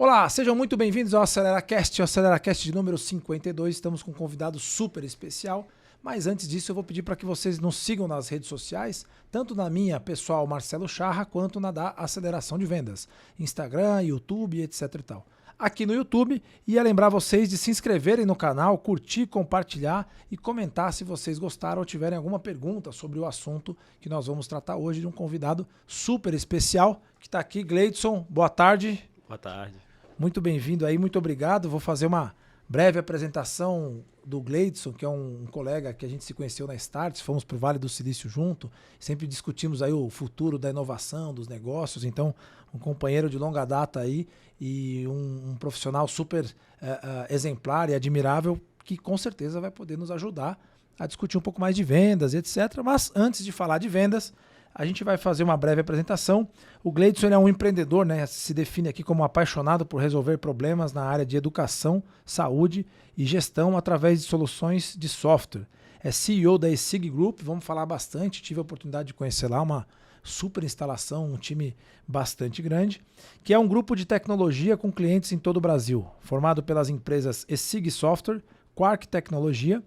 Olá, sejam muito bem-vindos ao AceleraCast, o AceleraCast de número 52. Estamos com um convidado super especial, mas antes disso eu vou pedir para que vocês nos sigam nas redes sociais, tanto na minha pessoal Marcelo Charra, quanto na da Aceleração de Vendas, Instagram, YouTube, etc e tal. Aqui no YouTube, ia lembrar vocês de se inscreverem no canal, curtir, compartilhar e comentar se vocês gostaram ou tiverem alguma pergunta sobre o assunto que nós vamos tratar hoje de um convidado super especial que está aqui, Gleidson. Boa tarde. Boa tarde. Muito bem-vindo aí, muito obrigado. Vou fazer uma breve apresentação do Gleidson, que é um colega que a gente se conheceu na Startse, fomos para o Vale do Silício junto, sempre discutimos aí o futuro da inovação, dos negócios, então um companheiro de longa data aí e um profissional super exemplar e admirável que com certeza vai poder nos ajudar a discutir um pouco mais de vendas, etc. Mas antes de falar de vendas, a gente vai fazer uma breve apresentação. O Gleidson é um empreendedor, né? Se define aqui como apaixonado por resolver problemas na área de educação, saúde e gestão através de soluções de software. É CEO da eSig Group, vamos falar bastante, tive a oportunidade de conhecer lá uma super instalação, um time bastante grande, que é um grupo de tecnologia com clientes em todo o Brasil, formado pelas empresas eSig Software, Quark Tecnologia.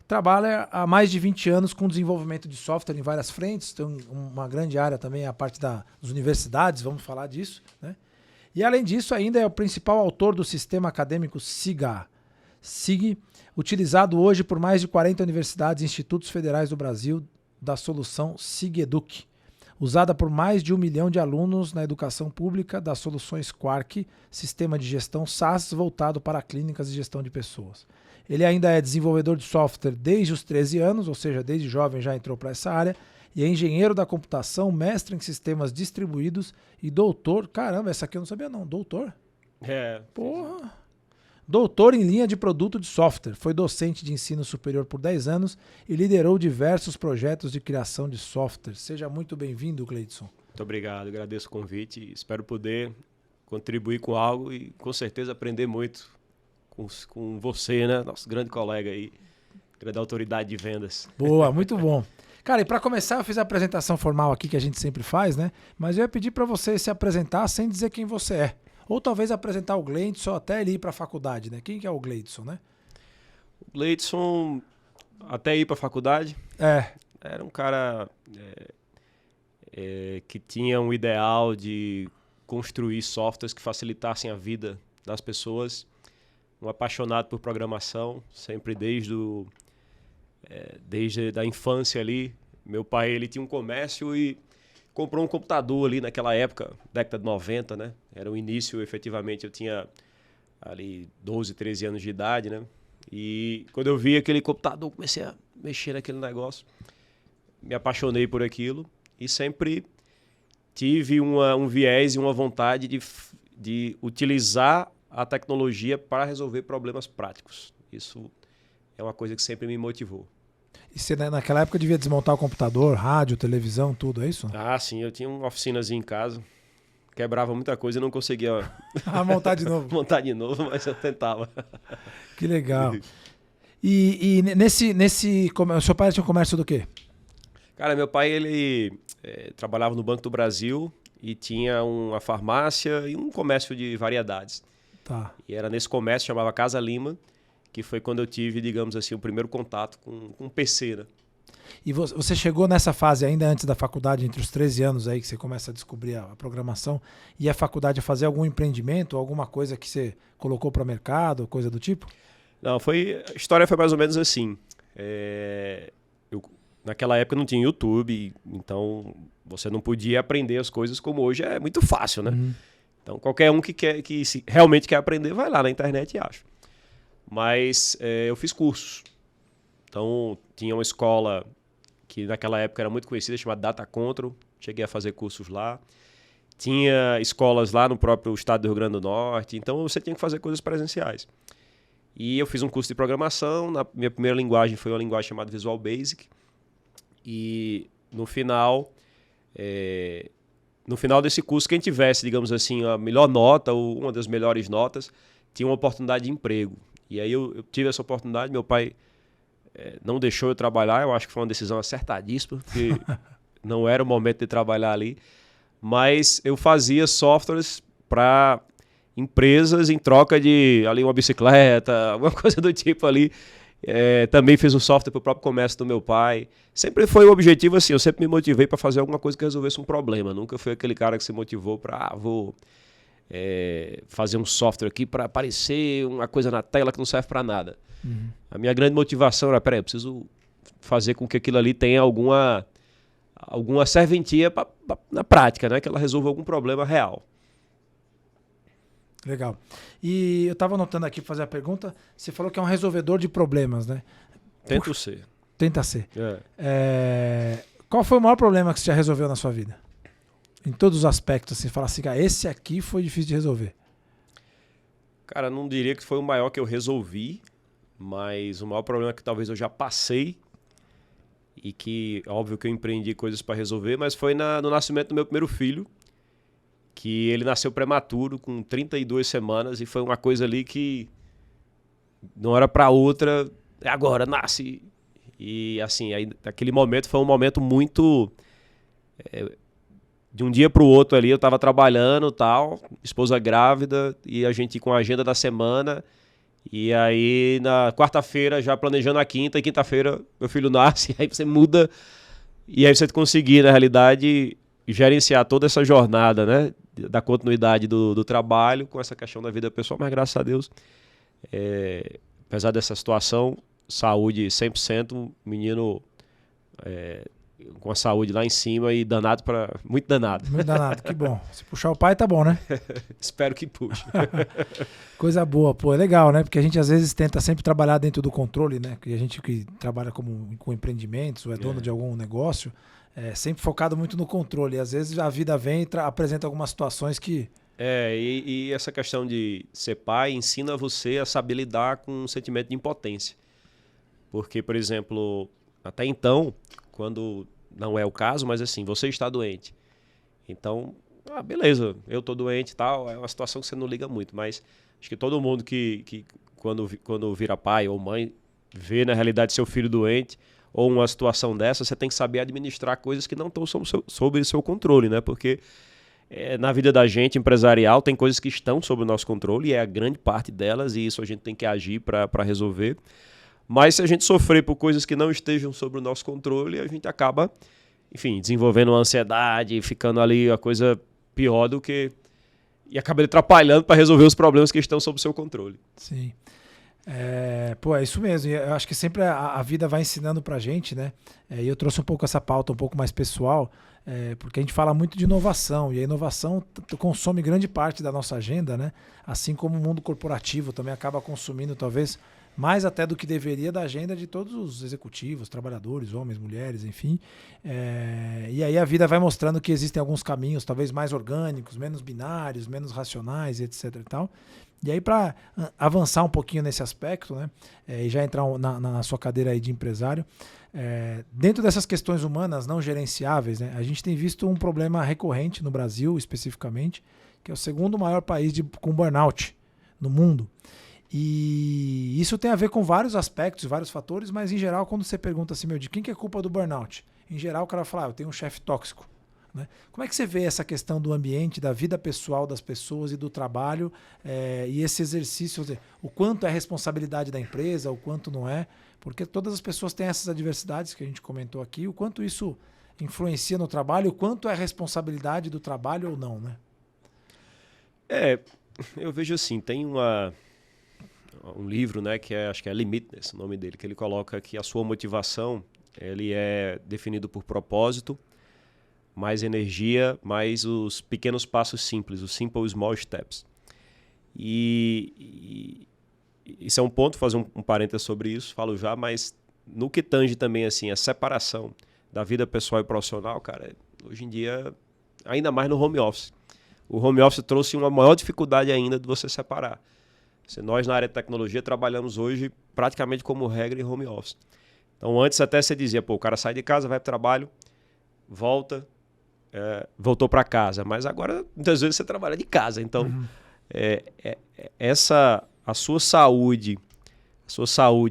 Trabalha há mais de 20 anos com desenvolvimento de software em várias frentes, tem uma grande área também, a parte das universidades, vamos falar disso, né? E além disso, ainda é o principal autor do sistema acadêmico SIG, utilizado hoje por mais de 40 universidades e institutos federais do Brasil, da solução SIG Educ, usada por mais de 1 milhão de alunos na educação pública das soluções Quark, sistema de gestão SaaS voltado para clínicas e gestão de pessoas. Ele ainda é desenvolvedor de software desde os 13 anos, ou seja, desde jovem já entrou para essa área, e é engenheiro da computação, mestre em sistemas distribuídos e doutor... Caramba, essa aqui eu não sabia não, doutor? Porra! Doutor em linha de produto de software, foi docente de ensino superior por 10 anos e liderou diversos projetos de criação de software. Seja muito bem-vindo, Gleidson. Muito obrigado, agradeço o convite, espero poder contribuir com algo e com certeza aprender muito com você, né? Nosso grande colega aí, grande autoridade de vendas. Boa, muito bom. Cara, e para começar, eu fiz a apresentação formal aqui que a gente sempre faz, né? Mas eu ia pedir para você se apresentar sem dizer quem você é. Ou talvez apresentar o Gleidson até ele ir para a faculdade, né? Quem que é o Gleidson, né? O Gleidson, até ir para a faculdade, era um cara que tinha um ideal de construir softwares que facilitassem a vida das pessoas. Um apaixonado por programação, sempre desde a infância ali. Meu pai, ele tinha um comércio e comprou um computador ali naquela época, década de 90, né? Era o início, efetivamente, eu tinha ali 12, 13 anos de idade, né? E quando eu vi aquele computador, comecei a mexer naquele negócio. Me apaixonei por aquilo e sempre tive um viés e uma vontade de utilizar a tecnologia para resolver problemas práticos. Isso é uma coisa que sempre me motivou. E você naquela época devia desmontar o computador, rádio, televisão, tudo, é isso? Ah, sim, eu tinha uma oficinazinha em casa, quebrava muita coisa e não conseguia montar de novo. Montar de novo, mas eu tentava. Que legal. E o seu pai tinha um comércio do quê? Cara, meu pai, ele trabalhava no Banco do Brasil e tinha uma farmácia e um comércio de variedades. Tá. E era nesse comércio, chamava Casa Lima, que foi quando eu tive, digamos assim, o primeiro contato com um PC, né? E você chegou nessa fase ainda antes da faculdade, entre os 13 anos aí que você começa a descobrir a programação, e a faculdade a fazer algum empreendimento, alguma coisa que você colocou para o mercado, coisa do tipo? Não, a história foi mais ou menos assim. Naquela época não tinha YouTube, então você não podia aprender as coisas como hoje é muito fácil, né? Uhum. Então qualquer um que realmente quer aprender vai lá na internet e acha. Mas eu fiz cursos. Então tinha uma escola que naquela época era muito conhecida, chamada Data Control. Cheguei a fazer cursos lá. Tinha escolas lá no próprio estado do Rio Grande do Norte. Então você tinha que fazer coisas presenciais. E eu fiz um curso de programação. Minha primeira linguagem foi uma linguagem chamada Visual Basic. E no final desse curso, quem tivesse, digamos assim, a melhor nota ou uma das melhores notas, tinha uma oportunidade de emprego. E aí eu tive essa oportunidade, meu pai não deixou eu trabalhar, eu acho que foi uma decisão acertadíssima, porque não era o momento de trabalhar ali, mas eu fazia softwares para empresas em troca de ali uma bicicleta, alguma coisa do tipo ali. Também fiz o software para o próprio comércio do meu pai. Sempre foi o objetivo assim, eu sempre me motivei para fazer alguma coisa que resolvesse um problema. Nunca fui aquele cara que se motivou para, vou fazer um software aqui para aparecer uma coisa na tela que não serve para nada. A minha grande motivação era, peraí, eu preciso fazer com que aquilo ali tenha alguma serventia na prática, né? Que ela resolva algum problema real. Legal. E eu estava anotando aqui para fazer a pergunta, você falou que é um resolvedor de problemas, né? Tento ser. Tenta ser. Qual foi o maior problema que você já resolveu na sua vida? Em todos os aspectos, assim, fala assim, esse aqui foi difícil de resolver. Cara, não diria que foi o maior que eu resolvi, mas o maior problema que talvez eu já passei e que, óbvio que eu empreendi coisas para resolver, mas foi no nascimento do meu primeiro filho, que ele nasceu prematuro, com 32 semanas, e foi uma coisa ali que de uma hora para outra, agora, nasce. E assim, aí, naquele momento foi um momento muito... de um dia para o outro ali, eu estava trabalhando, tal, esposa grávida, e a gente com a agenda da semana, e aí na quarta-feira já planejando a quinta, e quinta-feira meu filho nasce, e aí você muda, e aí você conseguir, na realidade, gerenciar toda essa jornada, né, da continuidade do trabalho com essa questão da vida pessoal, mas graças a Deus, apesar dessa situação, saúde 100%, um menino com a saúde lá em cima e danado muito danado. Muito danado, que bom. Se puxar o pai, tá bom, né? Espero que puxe. Coisa boa, pô, é legal, né? Porque a gente às vezes tenta sempre trabalhar dentro do controle, né? Porque a gente que trabalha com empreendimentos ou é dono de algum negócio, sempre focado muito no controle. E às vezes a vida vem e apresenta algumas situações que... E essa questão de ser pai ensina você a saber lidar com um sentimento de impotência. Porque, por exemplo, até então, quando não é o caso, mas assim, você está doente. Então, beleza, eu estou doente e tal, é uma situação que você não liga muito, mas acho que todo mundo que quando vira pai ou mãe, vê na realidade seu filho doente ou uma situação dessa, você tem que saber administrar coisas que não estão sob o seu controle, né? Porque na vida da gente, empresarial, tem coisas que estão sob o nosso controle, e é a grande parte delas, e isso a gente tem que agir para resolver. Mas se a gente sofrer por coisas que não estejam sob o nosso controle, a gente acaba, enfim, desenvolvendo uma ansiedade, ficando ali a coisa pior do que... E acaba atrapalhando para resolver os problemas que estão sob o seu controle. Sim. É isso mesmo. Eu acho que sempre a vida vai ensinando pra gente, né? E eu trouxe um pouco essa pauta um pouco mais pessoal, porque a gente fala muito de inovação, e a inovação consome grande parte da nossa agenda, né? Assim como o mundo corporativo também acaba consumindo, talvez, mais até do que deveria da agenda de todos os executivos, trabalhadores, homens, mulheres, enfim. E aí a vida vai mostrando que existem alguns caminhos talvez mais orgânicos, menos binários, menos racionais, etc. e tal. E aí, para avançar um pouquinho nesse aspecto, né, e já entrar na sua cadeira aí de empresário, dentro dessas questões humanas não gerenciáveis, né, a gente tem visto um problema recorrente no Brasil, especificamente, que é o segundo maior país com burnout no mundo. E isso tem a ver com vários aspectos, vários fatores, mas em geral, quando você pergunta assim, de quem que é culpa do burnout? Em geral, o cara fala, eu tenho um chefe tóxico. Né? Como é que você vê essa questão do ambiente, da vida pessoal das pessoas e do trabalho, e esse exercício, o quanto é responsabilidade da empresa, o quanto não é? Porque todas as pessoas têm essas adversidades que a gente comentou aqui, o quanto isso influencia no trabalho, o quanto é responsabilidade do trabalho ou não, né? Eu vejo assim, tem um livro, né, que acho que é Limitless, o nome dele, que ele coloca que a sua motivação, ele é definido por propósito, mais energia, mais os pequenos passos simples, os simple small steps. E isso é um ponto, fazer um parênteses sobre isso, falo já, mas no que tange também assim, a separação da vida pessoal e profissional, cara, hoje em dia, ainda mais no home office. O home office trouxe uma maior dificuldade ainda de você separar. Nós, na área de tecnologia, trabalhamos hoje praticamente como regra em home office. Então, antes até você dizia, o cara sai de casa, vai para o trabalho, voltou para casa. Mas agora, muitas vezes, você trabalha de casa. Então, a sua saúde,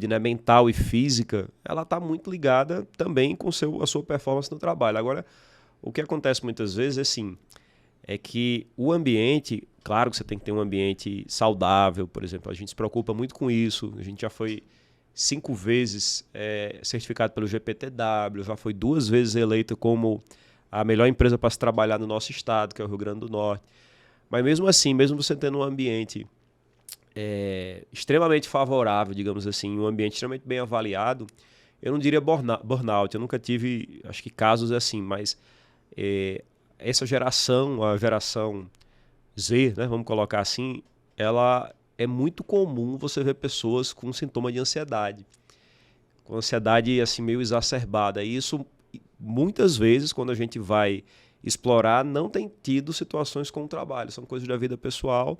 né, mental e física, ela está muito ligada também com a sua performance no trabalho. Agora, o que acontece muitas vezes é que o ambiente, Claro que você tem que ter um ambiente saudável, por exemplo. A gente se preocupa muito com isso. A gente já foi 5 vezes certificado pelo GPTW, já foi 2 vezes eleito como a melhor empresa para se trabalhar no nosso estado, que é o Rio Grande do Norte. Mas mesmo assim, mesmo você tendo um ambiente extremamente favorável, digamos assim, um ambiente extremamente bem avaliado, eu não diria burnout, eu nunca tive, acho que casos assim, mas essa geração, a geração Z, né, vamos colocar assim, ela é muito comum você ver pessoas com sintoma de ansiedade, com ansiedade assim meio exacerbada. E isso, muitas vezes, quando a gente vai explorar, não tem tido situações com o trabalho, são coisas da vida pessoal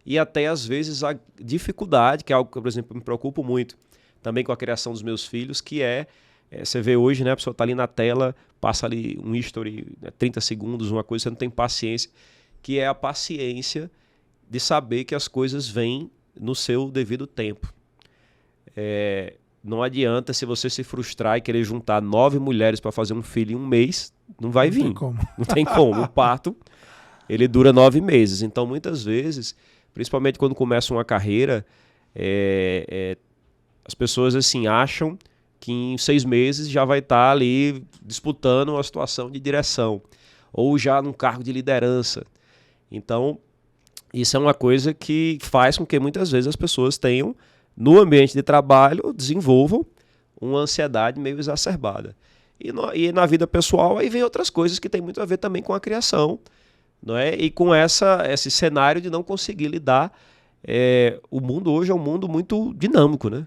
e até às vezes a dificuldade, que é algo que, por exemplo, me preocupo muito também com a criação dos meus filhos, que você vê hoje, né, a pessoa está ali na tela, passa ali um history, 30 segundos, uma coisa, você não tem paciência, que é a paciência de saber que as coisas vêm no seu devido tempo. Não adianta se você se frustrar e querer juntar 9 mulheres para fazer um filho em um mês, não vai vir. Tem como. Não tem como. O parto, ele dura 9 meses. Então, muitas vezes, principalmente quando começa uma carreira, as pessoas assim acham que em 6 meses já vai estar ali disputando uma situação de direção ou já num cargo de liderança. Então, isso é uma coisa que faz com que muitas vezes as pessoas tenham, no ambiente de trabalho, desenvolvam uma ansiedade meio exacerbada. E na vida pessoal, aí vem outras coisas que tem muito a ver também com a criação, não é? E com esse cenário de não conseguir lidar. O mundo hoje é um mundo muito dinâmico, né?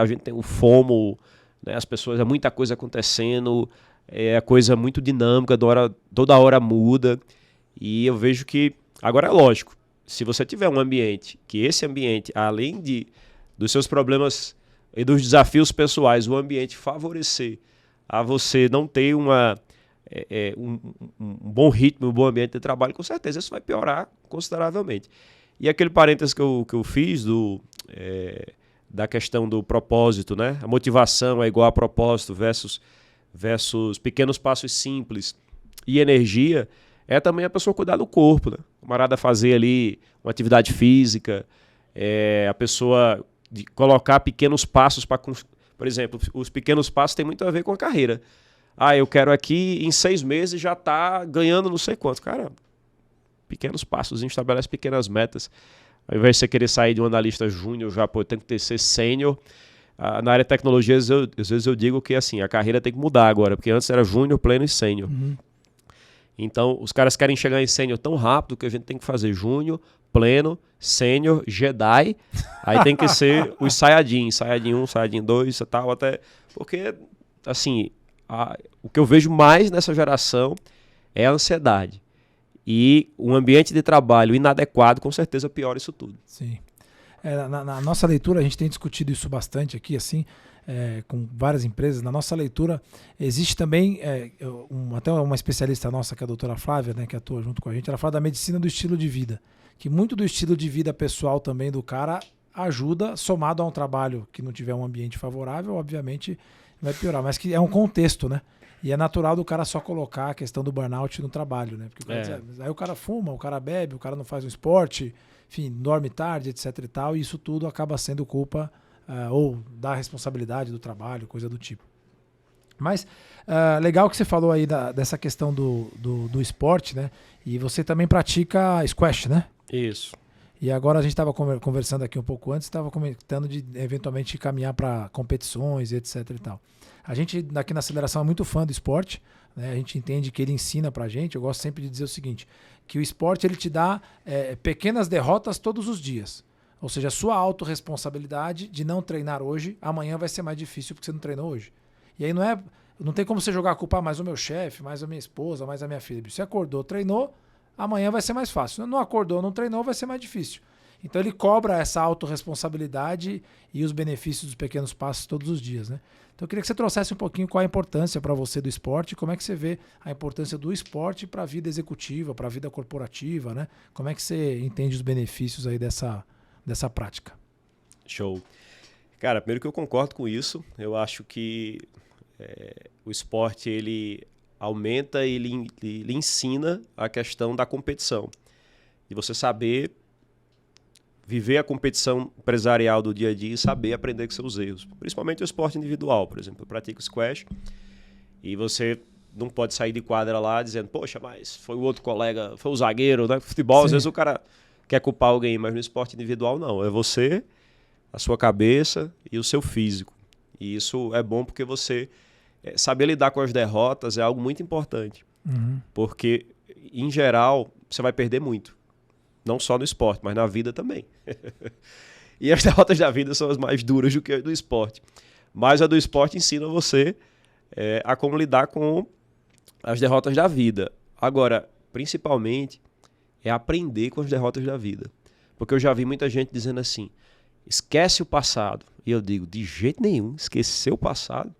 A gente tem o FOMO, né? As pessoas, muita coisa acontecendo, a coisa muito dinâmica, toda hora muda. E eu vejo que, agora é lógico, se você tiver um ambiente, que esse ambiente, além dos seus problemas e dos desafios pessoais, o ambiente favorecer a você não ter um bom ritmo, um bom ambiente de trabalho, com certeza isso vai piorar consideravelmente. E aquele parênteses que eu fiz da questão do propósito, né? A motivação é igual a propósito versus pequenos passos simples e energia, é também a pessoa cuidar do corpo, né? O camarada fazer ali uma atividade física, a pessoa colocar pequenos passos para... Por exemplo, os pequenos passos têm muito a ver com a carreira. Eu quero aqui, em 6 meses, já estar ganhando não sei quanto. Cara, pequenos passos, estabelece pequenas metas. Ao invés de você querer sair de um analista júnior, já tem que ser sênior. Na área de tecnologia, às vezes eu digo que assim, a carreira tem que mudar agora, porque antes era júnior, pleno e sênior. Então, os caras querem chegar em sênior tão rápido que a gente tem que fazer júnior, pleno, sênior, Jedi. Aí tem que ser os Saiyajin 1, Saiyajin 2 e tal, até... Porque, assim, o que eu vejo mais nessa geração é a ansiedade. E um ambiente de trabalho inadequado, com certeza, piora isso tudo. Sim. Na nossa leitura, a gente tem discutido isso bastante aqui, assim, com várias empresas. Na nossa leitura, existe também até uma especialista nossa, que é a doutora Flávia, né, que atua junto com a gente, ela fala da medicina do estilo de vida. Que muito do estilo de vida pessoal também do cara ajuda, somado a um trabalho que não tiver um ambiente favorável, obviamente vai piorar. Mas que é um contexto, né? E é natural do cara só colocar a questão do burnout no trabalho, né? Porque o cara aí o cara fuma, o cara bebe, o cara não faz um esporte, enfim, dorme tarde, etc e tal, e isso tudo acaba sendo culpa ou da responsabilidade do trabalho, coisa do tipo. Mas legal que você falou aí dessa questão do esporte, né? E você também pratica squash, né? Isso. E agora a gente estava conversando aqui um pouco antes, estava comentando de eventualmente caminhar para competições, etc e tal. A gente aqui na Aceleração é muito fã do esporte, né? A gente entende que ele ensina pra gente. Eu gosto sempre de dizer o seguinte, que o esporte ele te dá pequenas derrotas todos os dias. Ou seja, a sua autorresponsabilidade de não treinar hoje, amanhã vai ser mais difícil porque você não treinou hoje. E aí não tem como você jogar a culpa mais o meu chefe, mais a minha esposa, mais a minha filha. Você acordou, treinou, amanhã vai ser mais fácil. Não acordou, não treinou, vai ser mais difícil. Então ele cobra essa autorresponsabilidade e os benefícios dos pequenos passos todos os dias, né? Então eu queria que você trouxesse um pouquinho qual a importância para você do esporte, como é que você vê a importância do esporte para a vida executiva, para a vida corporativa, né? Como é que você entende os benefícios aí dessa prática? Show. Cara, primeiro que eu concordo com isso, eu acho que o esporte ele aumenta e ele ensina a questão da competição. de você saber viver a competição empresarial do dia a dia e saber aprender com seus erros. Principalmente o esporte individual, por exemplo. Eu pratico squash e você não pode sair de quadra lá dizendo, poxa, mas foi o outro colega, foi o zagueiro, né? Futebol, às vezes o cara quer culpar alguém, mas no esporte individual não. É você, a sua cabeça e o seu físico. E isso é bom porque você saber lidar com as derrotas é algo muito importante. Porque, em geral, você vai perder muito. Não só no esporte, mas na vida também. E as derrotas da vida são as mais duras do que as do esporte. Mas a do esporte ensina você a como lidar com as derrotas da vida. Agora, principalmente, é aprender com as derrotas da vida. Porque eu já vi muita gente dizendo assim, esquece o passado. E eu digo, de jeito nenhum, esquecer o passado.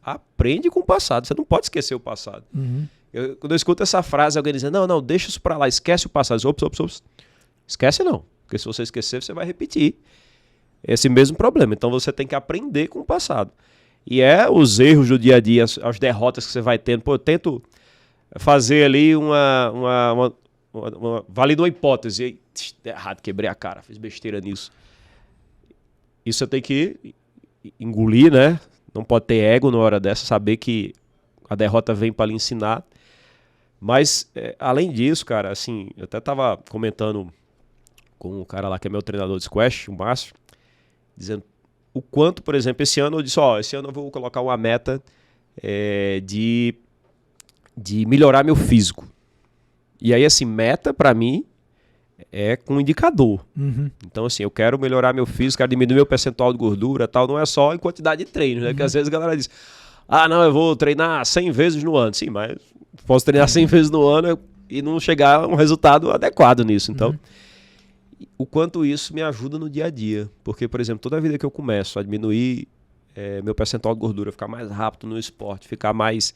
Aprende com o passado, você não pode esquecer o passado. Quando eu escuto essa frase, alguém dizendo, não, deixa isso pra lá, esquece o passado. Eu digo, ops. Esquece não, porque se você esquecer, você vai repetir esse mesmo problema. Então você tem que aprender com o passado. E os erros do dia a dia, as derrotas que você vai tendo. Pô, eu tento fazer ali valida uma hipótese. E, errado, quebrei a cara, fiz besteira nisso. Isso você tem que engolir, né? Não pode ter ego na hora dessa, saber que a derrota vem para lhe ensinar. Mas, além disso, cara, assim, eu até tava comentando com um cara lá que é meu treinador de squash, o Márcio, dizendo o quanto, por exemplo, esse ano eu disse, esse ano eu vou colocar uma meta de melhorar meu físico. E aí, assim, meta pra mim é com indicador. Então, assim, eu quero melhorar meu físico, quero diminuir meu percentual de gordura, tal, não é só em quantidade de treino, né? Porque às vezes a galera diz, não, eu vou treinar 100 vezes no ano. Sim, mas posso treinar 100 vezes no ano e não chegar a um resultado adequado nisso. Então, o quanto isso me ajuda no dia a dia. Porque, por exemplo, toda vida que eu começo a diminuir meu percentual de gordura, ficar mais rápido no esporte, ficar mais...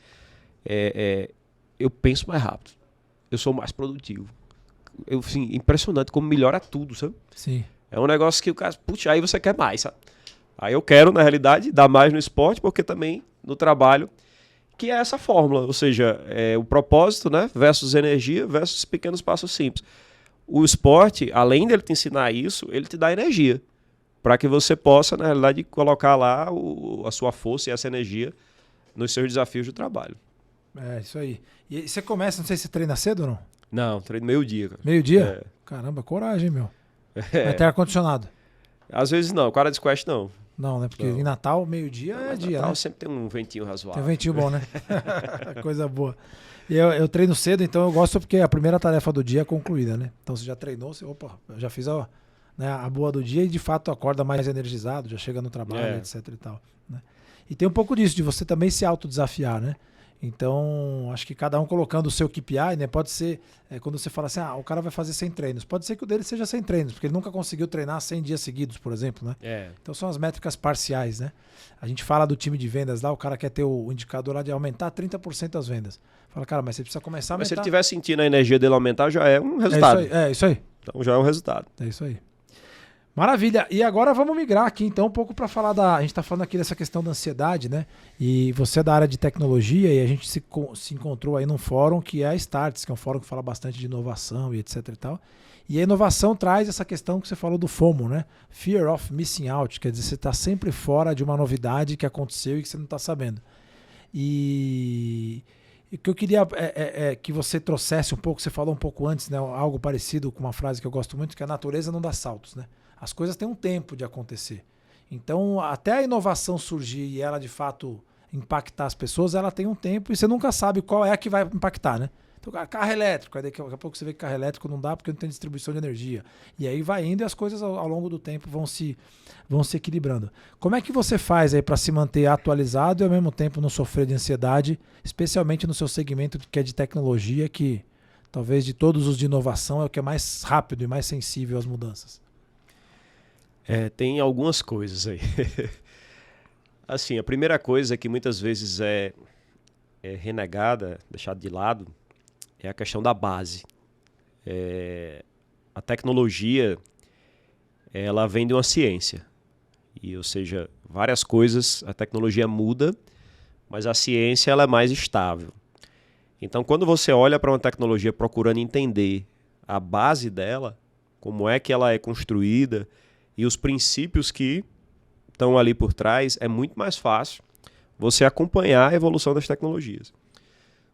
eu penso mais rápido. Eu sou mais produtivo. Assim, impressionante como melhora tudo, sabe? Sim. É um negócio que o cara... Puxa, aí você quer mais, sabe? Aí eu quero, na realidade, dar mais no esporte, porque também no trabalho, que é essa fórmula. Ou seja, o propósito, né, versus energia, versus pequenos passos simples. O esporte, além dele te ensinar isso, ele te dá energia. Para que você possa, na realidade, colocar lá a sua força e essa energia nos seus desafios do trabalho. É, isso aí. E você começa, não sei se você treina cedo ou não? Não, treino meio-dia, cara. Meio-dia? Caramba, coragem, meu. Vai ter ar-condicionado? Às vezes não, quadra de squash não. Não, né? Porque em Natal, meio-dia é dia, Natal né? sempre tem um ventinho razoável. Tem um ventinho bom, né? Coisa boa. E eu treino cedo, então eu gosto porque a primeira tarefa do dia é concluída, né? Então você já treinou, eu já fiz a boa do dia e de fato acorda mais energizado, já chega no trabalho, etc e tal, né? E tem um pouco disso, de você também se autodesafiar, né? Então, acho que cada um colocando o seu KPI, né? Pode ser, quando você fala assim, o cara vai fazer 100 treinos. Pode ser que o dele seja 100 treinos, porque ele nunca conseguiu treinar 100 dias seguidos, por exemplo, né? Então são as métricas parciais, né? A gente fala do time de vendas lá, o cara quer ter o indicador lá de aumentar 30% as vendas. Fala, cara, mas você precisa começar a aumentar. Mas se ele estiver sentindo a energia dele aumentar, já é um resultado. É isso aí. Então já é um resultado. É isso aí. Maravilha. E agora vamos migrar aqui então um pouco para falar a gente está falando aqui dessa questão da ansiedade, né? E você é da área de tecnologia e a gente se encontrou aí num fórum que é a Starts, que é um fórum que fala bastante de inovação e etc e tal. E a inovação traz essa questão que você falou do FOMO, né? Fear of Missing Out, quer dizer, você está sempre fora de uma novidade que aconteceu e que você não está sabendo. E o que eu queria é que você trouxesse um pouco, você falou um pouco antes, né? Algo parecido com uma frase que eu gosto muito, que a natureza não dá saltos, né? As coisas têm um tempo de acontecer. Então, até a inovação surgir e ela, de fato, impactar as pessoas, ela tem um tempo e você nunca sabe qual é a que vai impactar, né? Então, carro elétrico, aí daqui a pouco você vê que carro elétrico não dá porque não tem distribuição de energia. E aí vai indo e as coisas ao longo do tempo vão se equilibrando. Como é que você faz aí para se manter atualizado e ao mesmo tempo não sofrer de ansiedade, especialmente no seu segmento que é de tecnologia, que talvez de todos os de inovação é o que é mais rápido e mais sensível às mudanças? Tem algumas coisas aí. Assim, a primeira coisa que muitas vezes é renegada, deixada de lado, é a questão da base. A tecnologia, ela vem de uma ciência. Ou seja, várias coisas, a tecnologia muda, mas a ciência ela é mais estável. Então, quando você olha para uma tecnologia procurando entender a base dela, como é que ela é construída e os princípios que estão ali por trás, é muito mais fácil você acompanhar a evolução das tecnologias.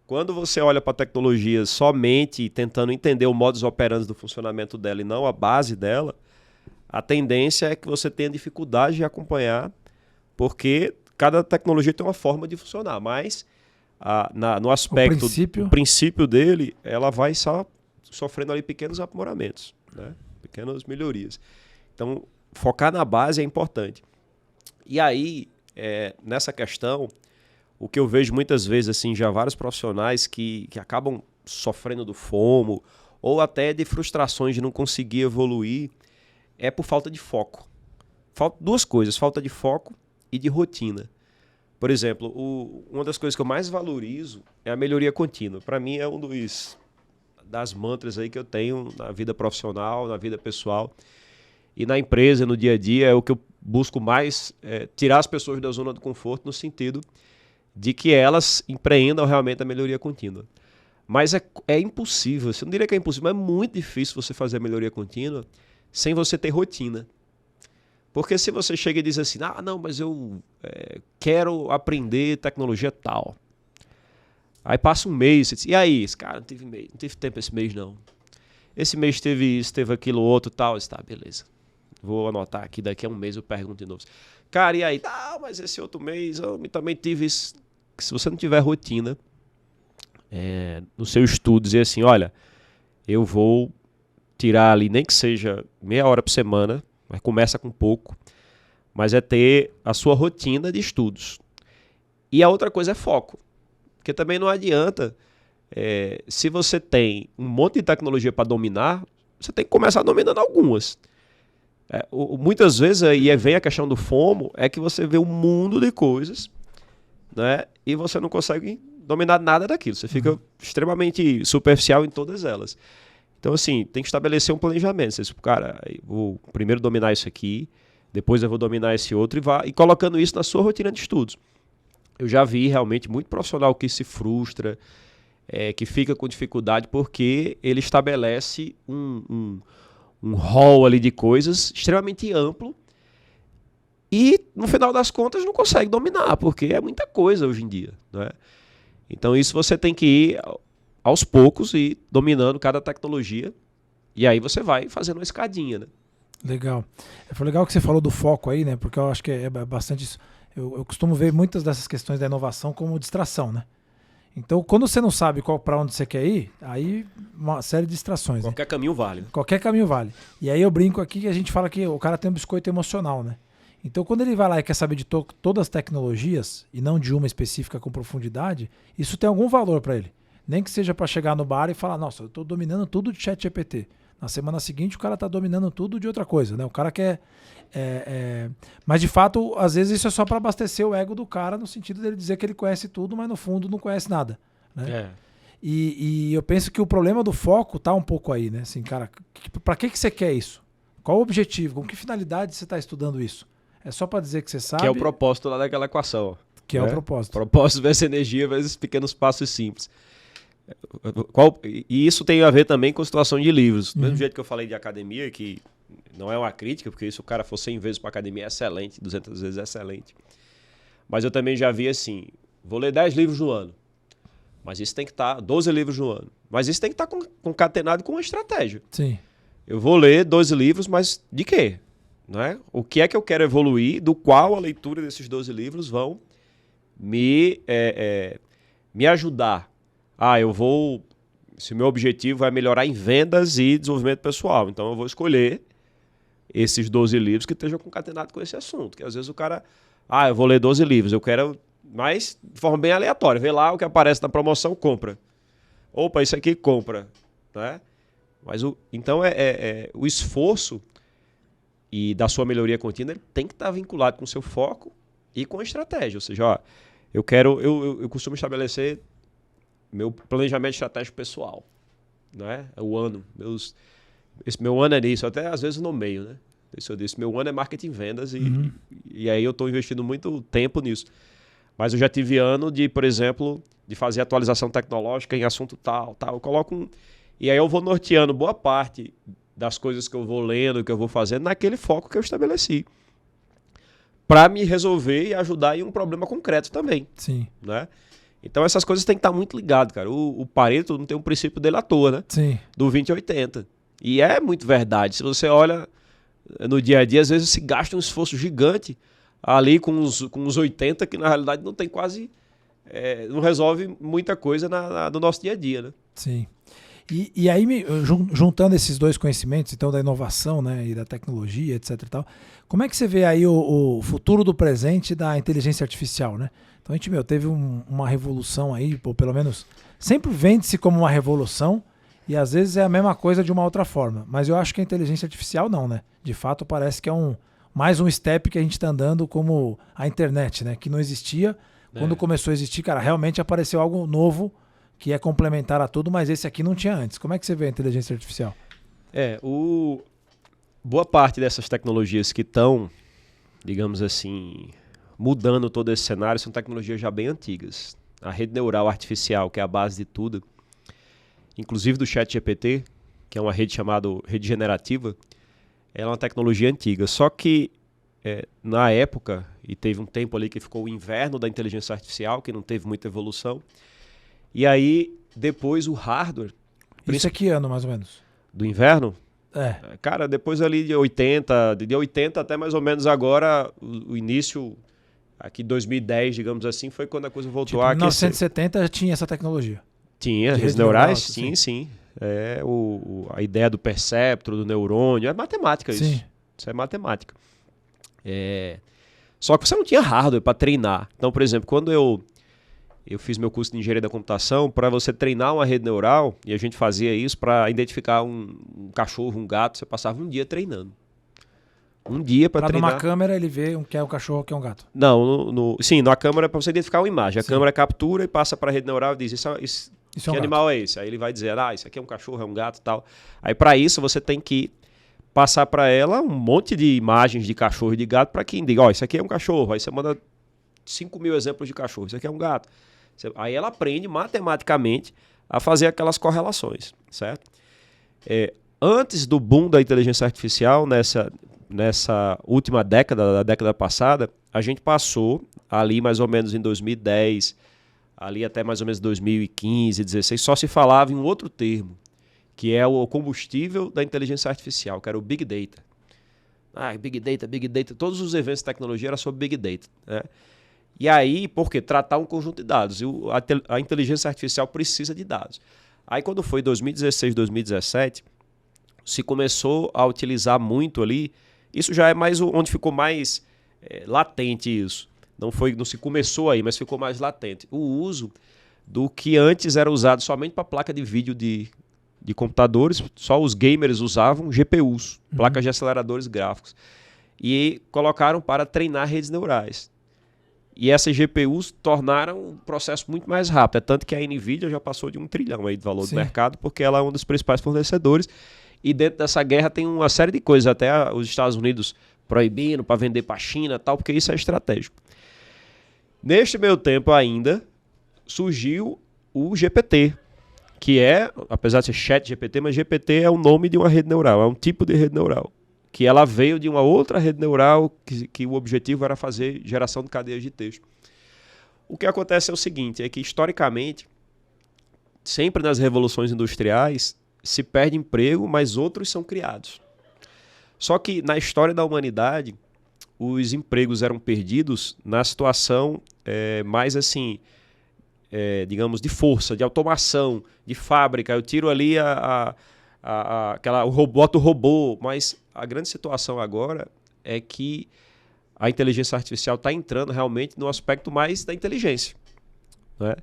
Quando você olha para a tecnologia somente tentando entender o modus operandi do funcionamento dela e não a base dela, a tendência é que você tenha dificuldade de acompanhar, porque cada tecnologia tem uma forma de funcionar, mas no aspecto, o princípio dele, ela vai só sofrendo ali pequenos aprimoramentos, né? Pequenas melhorias. Então, focar na base é importante. E aí, nessa questão, o que eu vejo muitas vezes, assim, já vários profissionais que acabam sofrendo do FOMO ou até de frustrações de não conseguir evoluir, é por falta de foco. Duas coisas, falta de foco e de rotina. Por exemplo, uma das coisas que eu mais valorizo é a melhoria contínua. Para mim é das mantras aí que eu tenho na vida profissional, na vida pessoal e na empresa, no dia a dia, é o que eu busco mais, tirar as pessoas da zona do conforto no sentido de que elas empreendam realmente a melhoria contínua. Mas é impossível, eu não diria que é impossível, mas é muito difícil você fazer a melhoria contínua sem você ter rotina. Porque se você chega e diz assim, não, mas eu quero aprender tecnologia tal. Aí passa um mês, você diz, e aí, cara, não tive tempo esse mês não. Esse mês teve isso, teve aquilo, outro tal, beleza. Vou anotar aqui, daqui a um mês eu pergunto de novo. Cara, e aí? Mas esse outro mês eu também tive isso. Se você não tiver rotina no seu estudo, dizer assim, olha, eu vou tirar ali, nem que seja meia hora por semana, mas começa com pouco, mas é ter a sua rotina de estudos. E a outra coisa é foco, porque também não adianta, se você tem um monte de tecnologia para dominar, você tem que começar dominando algumas. Muitas vezes, e vem a questão do FOMO, é que você vê um mundo de coisas, né, e você não consegue dominar nada daquilo, você fica extremamente superficial em todas elas. Então, assim, tem que estabelecer um planejamento. Você diz, cara, eu vou primeiro dominar isso aqui, depois eu vou dominar esse outro e colocando isso na sua rotina de estudos. Eu já vi realmente muito profissional que se frustra, que fica com dificuldade porque ele estabelece um rol ali de coisas extremamente amplo e, no final das contas, não consegue dominar, porque é muita coisa hoje em dia, né? Então, isso você tem que ir aos poucos e dominando cada tecnologia, e aí você vai fazendo uma escadinha, né? Legal. Foi legal que você falou do foco aí, né? Porque eu acho que é bastante isso. Eu costumo ver muitas dessas questões da inovação como distração, né? Então, quando você não sabe para onde você quer ir, aí uma série de distrações. Qualquer caminho vale. Qualquer caminho vale. E aí eu brinco aqui que a gente fala que o cara tem um biscoito emocional, né? Então, quando ele vai lá e quer saber de todas as tecnologias, e não de uma específica com profundidade, isso tem algum valor para ele. Nem que seja para chegar no bar e falar, nossa, eu estou dominando tudo de ChatGPT. Na semana seguinte o cara está dominando tudo de outra coisa, né? O cara quer... Mas de fato, às vezes isso é só para abastecer o ego do cara, no sentido dele dizer que ele conhece tudo, mas no fundo não conhece nada, né? E eu penso que o problema do foco tá um pouco aí, né? Assim, cara, para que você quer isso? Qual o objetivo? Com que finalidade você está estudando isso? É só para dizer que você sabe? Que é o propósito lá daquela equação. Que é o propósito. Propósito vezes energia vezes pequenos passos simples. E isso tem a ver também com a situação de livros. Do mesmo jeito que eu falei de academia, que não é uma crítica, porque se o cara for 100 vezes para academia é excelente, 200 vezes é excelente. Mas eu também já vi assim, vou ler 10 livros no ano. Mas isso tem que estar, 12 livros no ano. Mas isso tem que estar concatenado com uma estratégia. Sim. Eu vou ler 12 livros, mas de quê? Não é? O que é que eu quero evoluir, do qual a leitura desses 12 livros vão me ajudar. Se o meu objetivo é melhorar em vendas e desenvolvimento pessoal, então eu vou escolher esses 12 livros que estejam concatenados com esse assunto. Que às vezes o cara, eu vou ler 12 livros, eu quero, mas de forma bem aleatória, vê lá o que aparece na promoção, compra. Opa, isso aqui compra, né? Mas então o esforço e da sua melhoria contínua ele tem que estar vinculado com o seu foco e com a estratégia. Ou seja, eu costumo estabelecer meu planejamento estratégico pessoal, né? O ano. Esse meu ano é nisso, até às vezes no meio, né? Isso eu disse, meu ano é marketing e vendas e aí eu estou investindo muito tempo nisso. Mas eu já tive ano de, por exemplo, de fazer atualização tecnológica em assunto tal. Eu coloco E aí eu vou norteando boa parte das coisas que eu vou lendo, que eu vou fazendo, naquele foco que eu estabeleci. Para me resolver e ajudar em um problema concreto também. Sim. Né? Então essas coisas têm que estar muito ligadas, cara. O Pareto não tem um princípio dele à toa, né? Sim. Do 20-80. E é muito verdade. Se você olha no dia a dia, às vezes se gasta um esforço gigante ali com os 80, que na realidade não tem quase... não resolve muita coisa no nosso dia a dia, né? Sim. E aí, juntando esses dois conhecimentos, então da inovação, né, e da tecnologia, etc e tal, como é que você vê aí o futuro do presente da inteligência artificial, né? Então a gente, teve uma revolução aí, ou pelo menos sempre vende-se como uma revolução e às vezes é a mesma coisa de uma outra forma. Mas eu acho que a inteligência artificial não, né? De fato parece que é mais um step que a gente está andando como a internet, né? Que não existia. Quando começou a existir, cara, realmente apareceu algo novo que é complementar a tudo, mas esse aqui não tinha antes. Como é que você vê a inteligência artificial? Boa parte dessas tecnologias que estão, digamos assim, mudando todo esse cenário são tecnologias já bem antigas. A rede neural artificial, que é a base de tudo, inclusive do ChatGPT, que é uma rede chamada rede generativa, ela é uma tecnologia antiga. Só que na época, e teve um tempo ali que ficou o inverno da inteligência artificial, que não teve muita evolução, e aí depois o hardware... Isso é que ano, mais ou menos? Do inverno? É. Cara, depois ali de 80 até mais ou menos agora, o início, aqui 2010, digamos assim, foi quando a coisa voltou a aquecer. Em 1970 já tinha essa tecnologia? Tinha, redes neurais? Sim. A ideia do perceptro, do neurônio, é matemática isso. Sim. Isso é matemática. Só que você não tinha hardware para treinar. Então, por exemplo, quando eu fiz meu curso de engenharia da computação, para você treinar uma rede neural, e a gente fazia isso para identificar um cachorro, um gato, você passava um dia treinando. Um dia para treinar. Numa câmera ele vê que é um cachorro, que é um gato. Não, sim, na câmera é para você identificar uma imagem. A Sim. câmera captura e passa para a rede neural e diz, isso que é animal é esse? Aí ele vai dizer, isso aqui é um cachorro, é um gato e tal. Aí para isso você tem que passar para ela um monte de imagens de cachorro e de gato para quem diga, isso aqui é um cachorro. Aí você manda 5.000 exemplos de cachorro, isso aqui é um gato. Aí ela aprende matematicamente a fazer aquelas correlações, certo? Antes do boom da inteligência artificial, nessa última década, da década passada, a gente passou ali mais ou menos em 2010, ali até mais ou menos 2015, 2016, só se falava em um outro termo, que é o combustível da inteligência artificial, que era o Big Data. Big Data, todos os eventos de tecnologia eram sobre Big Data, né? E aí, por quê? Tratar um conjunto de dados. E a inteligência artificial precisa de dados. Aí, quando foi 2016, 2017, se começou a utilizar muito ali, isso já é mais onde ficou mais latente isso. Não se começou aí, mas ficou mais latente. O uso do que antes era usado somente para placa de vídeo de computadores, só os gamers usavam GPUs, placas de aceleradores gráficos. E colocaram para treinar redes neurais. E essas GPUs tornaram o processo muito mais rápido. É tanto que a NVIDIA já passou de 1 trilhão aí de valor do mercado, porque ela é um dos principais fornecedores. E dentro dessa guerra tem uma série de coisas, até os Estados Unidos proibindo para vender para a China e tal, porque isso é estratégico. Neste meio tempo ainda, surgiu o GPT, que apesar de ser ChatGPT, mas GPT é o nome de uma rede neural, é um tipo de rede neural. Que ela veio de uma outra rede neural que o objetivo era fazer geração de cadeias de texto. O que acontece é o seguinte, é que historicamente, sempre nas revoluções industriais, se perde emprego, mas outros são criados. Só que na história da humanidade, os empregos eram perdidos na situação mais assim, digamos, de força, de automação, de fábrica. Eu tiro ali boto o robô, mas a grande situação agora é que a inteligência artificial está entrando realmente no aspecto mais da inteligência, né?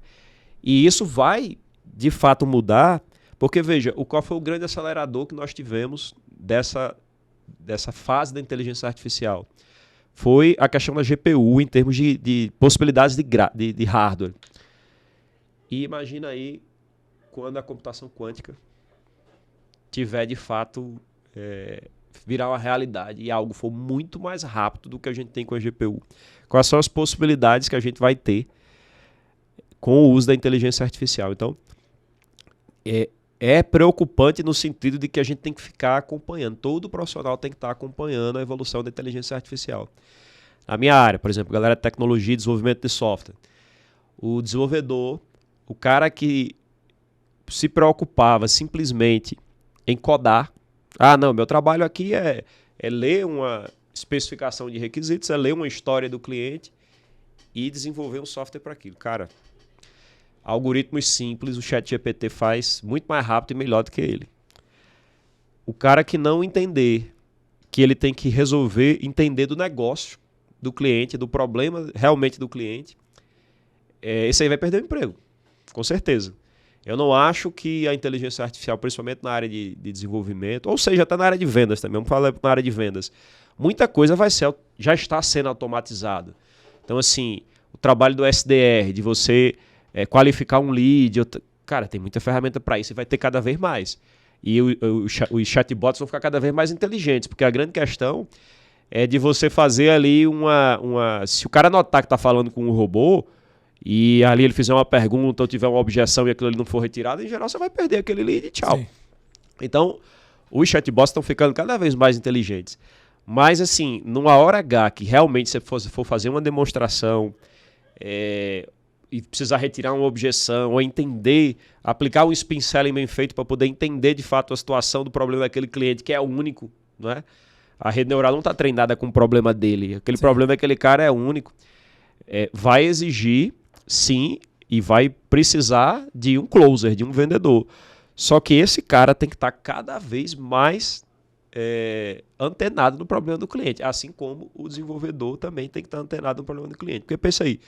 E isso vai, de fato, mudar, porque, veja, qual foi o grande acelerador que nós tivemos dessa fase da inteligência artificial? Foi a questão da GPU em termos de possibilidades de hardware. E imagina aí quando a computação quântica tiver, de fato, virar uma realidade e algo for muito mais rápido do que a gente tem com a GPU. Quais são as possibilidades que a gente vai ter com o uso da inteligência artificial? Então, é preocupante no sentido de que a gente tem que ficar acompanhando. Todo profissional tem que estar acompanhando a evolução da inteligência artificial. Na minha área, por exemplo, galera de tecnologia e desenvolvimento de software. O desenvolvedor, o cara que se preocupava simplesmente em codar. Ah, não, meu trabalho aqui é ler uma especificação de requisitos, é ler uma história do cliente e desenvolver um software para aquilo. Cara, algoritmos simples, o ChatGPT faz muito mais rápido e melhor do que ele. O cara que não entender que ele tem que resolver, entender do negócio do cliente, do problema realmente do cliente, esse aí vai perder o emprego, com certeza. Eu não acho que a inteligência artificial, principalmente na área de desenvolvimento, ou seja, até na área de vendas também, vamos falar na área de vendas, muita coisa já está sendo automatizada. Então, assim, o trabalho do SDR, de você qualificar um lead, cara, tem muita ferramenta para isso e vai ter cada vez mais. E os chatbots vão ficar cada vez mais inteligentes, porque a grande questão é de você fazer ali se o cara notar que está falando com um robô, e ali ele fizer uma pergunta ou tiver uma objeção e aquilo ali não for retirado, em geral você vai perder aquele lead e tchau. Sim. Então, os chatbots estão ficando cada vez mais inteligentes. Mas, assim, numa hora H que realmente você for fazer uma demonstração e precisar retirar uma objeção ou entender, aplicar um spin selling bem feito para poder entender de fato a situação do problema daquele cliente, que é único, não é? A rede neural não está treinada com o problema dele. Aquele Sim. problema daquele cara é único. Vai exigir, sim, e vai precisar de um closer, de um vendedor. Só que esse cara tem que estar cada vez mais antenado no problema do cliente. Assim como o desenvolvedor também tem que estar antenado no problema do cliente. Porque pensa aí,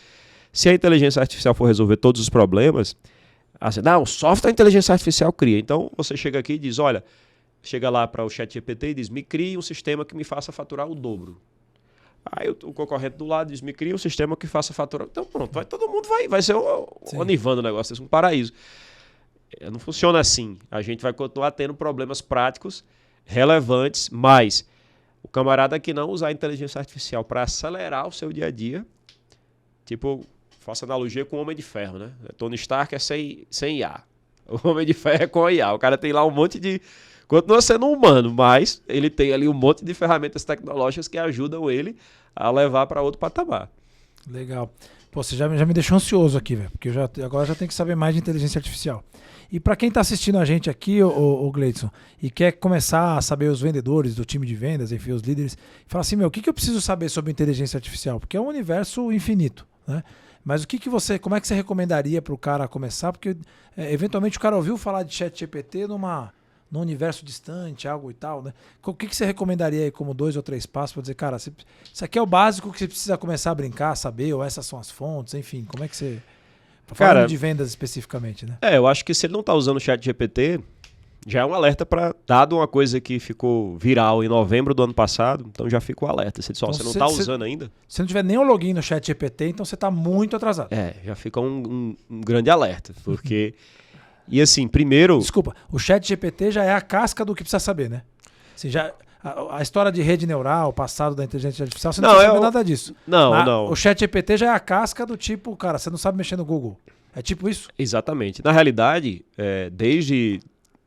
se a inteligência artificial for resolver todos os problemas, assim, não, software a inteligência artificial cria. Então você chega aqui e diz, olha, chega lá para o ChatGPT e diz, me crie um sistema que me faça faturar o dobro. Aí o concorrente do lado diz, me cria um sistema que faça faturar. Então pronto, todo mundo vai ser o Nirvana o negócio, vai ser um paraíso. Não funciona assim. A gente vai continuar tendo problemas práticos relevantes, mas o camarada que não usar a inteligência artificial para acelerar o seu dia a dia, tipo, faço analogia com o Homem de Ferro, né? Tony Stark é sem IA. O Homem de Ferro é com a IA. O cara tem lá um monte de... Continua sendo um humano, mas ele tem ali um monte de ferramentas tecnológicas que ajudam ele a levar para outro patamar. Legal. Pô, você já me deixou ansioso aqui, velho, porque agora já tenho que saber mais de inteligência artificial. E para quem está assistindo a gente aqui, o Gleidson, e quer começar a saber os vendedores do time de vendas, enfim, os líderes, fala assim, o que eu preciso saber sobre inteligência artificial? Porque é um universo infinito, né? Mas como é que você recomendaria para o cara começar? Porque eventualmente o cara ouviu falar de ChatGPT num universo distante, algo e tal, né? O que você recomendaria aí como 2 ou 3 passos para dizer, cara, isso aqui é o básico que você precisa começar a brincar, saber, ou essas são as fontes, enfim, como é que você... Falando de vendas especificamente, né? Eu acho que se ele não está usando o ChatGPT, já é um alerta para, dado uma coisa que ficou viral em novembro do ano passado, então já fica o alerta. Você diz, você não está usando ainda? Se não tiver nem o login no ChatGPT, então você está muito atrasado. Já fica um grande alerta, porque... E assim, primeiro... Desculpa, o ChatGPT já é a casca do que precisa saber, né? Assim, a história de rede neural, o passado da inteligência artificial, você não precisa saber nada disso. Não. O ChatGPT já é a casca do tipo, cara, você não sabe mexer no Google. É tipo isso? Exatamente. Na realidade, desde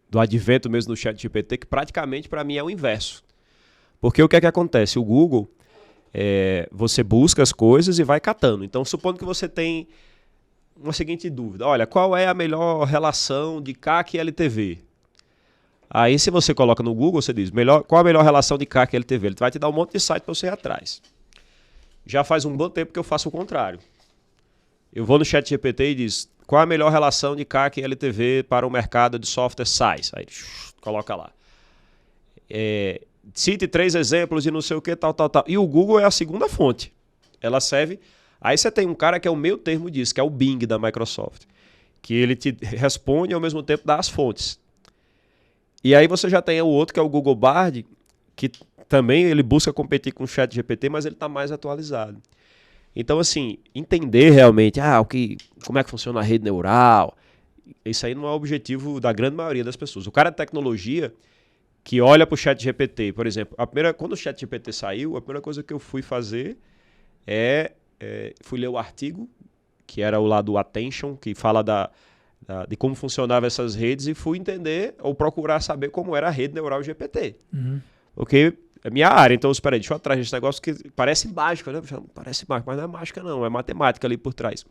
do advento mesmo do ChatGPT, que praticamente para mim é o inverso. Porque o que é que acontece? O Google, você busca as coisas e vai catando. Então, supondo que você tem uma seguinte dúvida. Olha, qual é a melhor relação de CAC e LTV? Aí, se você coloca no Google, você diz, qual a melhor relação de CAC e LTV? Ele vai te dar um monte de site para você ir atrás. Já faz um bom tempo que eu faço o contrário. Eu vou no ChatGPT e diz, qual a melhor relação de CAC e LTV para o mercado de software SaaS? Aí, coloca lá. Cite 3 exemplos de não sei o que, tal. E o Google é a segunda fonte. Ela serve... Aí você tem um cara que é o meio termo disso, que é o Bing da Microsoft, que ele te responde e ao mesmo tempo dá as fontes. E aí você já tem o outro, que é o Google Bard, que também ele busca competir com o ChatGPT, mas ele está mais atualizado. Então, assim, entender realmente como é que funciona a rede neural, isso aí não é o objetivo da grande maioria das pessoas. O cara de tecnologia que olha para o ChatGPT, por exemplo, quando o ChatGPT saiu, a primeira coisa que eu fui fazer fui ler o artigo, que era o lá do Attention, que fala de como funcionavam essas redes e fui entender ou procurar saber como era a rede neural GPT. Porque é minha área, então espera aí, deixa eu atrás desse negócio que parece mágica, né? Parece mágica, mas não é mágica não, é matemática ali por trás.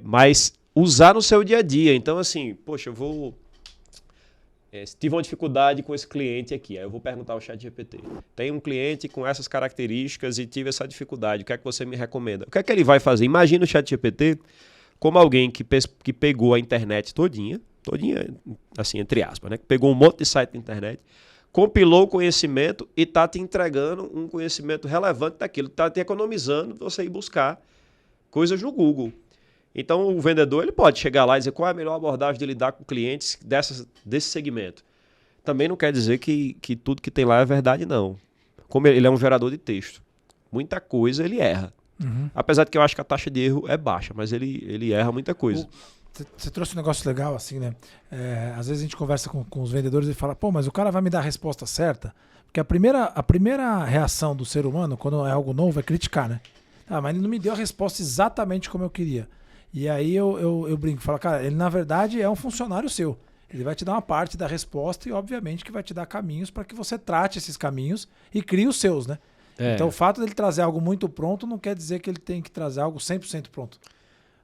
Mas usar no seu dia a dia, então assim, poxa, eu vou... tive uma dificuldade com esse cliente aqui, aí eu vou perguntar ao ChatGPT. Tem um cliente com essas características e tive essa dificuldade, o que é que você me recomenda? O que é que ele vai fazer? Imagina o ChatGPT como alguém que pegou a internet todinha, assim, entre aspas, né? Que pegou um monte de site da internet, compilou o conhecimento e está te entregando um conhecimento relevante daquilo, está te economizando você ir buscar coisas no Google. Então, o vendedor ele pode chegar lá e dizer qual é a melhor abordagem de lidar com clientes desse segmento. Também não quer dizer que tudo que tem lá é verdade, não. Como ele é um gerador de texto, muita coisa ele erra. Apesar de que eu acho que a taxa de erro é baixa, mas ele erra muita coisa. Você trouxe um negócio legal assim, né? Às vezes a gente conversa com os vendedores e fala, pô, mas o cara vai me dar a resposta certa? Porque a primeira reação do ser humano, quando é algo novo, é criticar, né? Ah, mas ele não me deu a resposta exatamente como eu queria. E aí eu brinco, falo, cara, ele na verdade é um funcionário seu. Ele vai te dar uma parte da resposta e obviamente que vai te dar caminhos para que você trate esses caminhos e crie os seus, né? Então o fato dele trazer algo muito pronto não quer dizer que ele tem que trazer algo 100% pronto.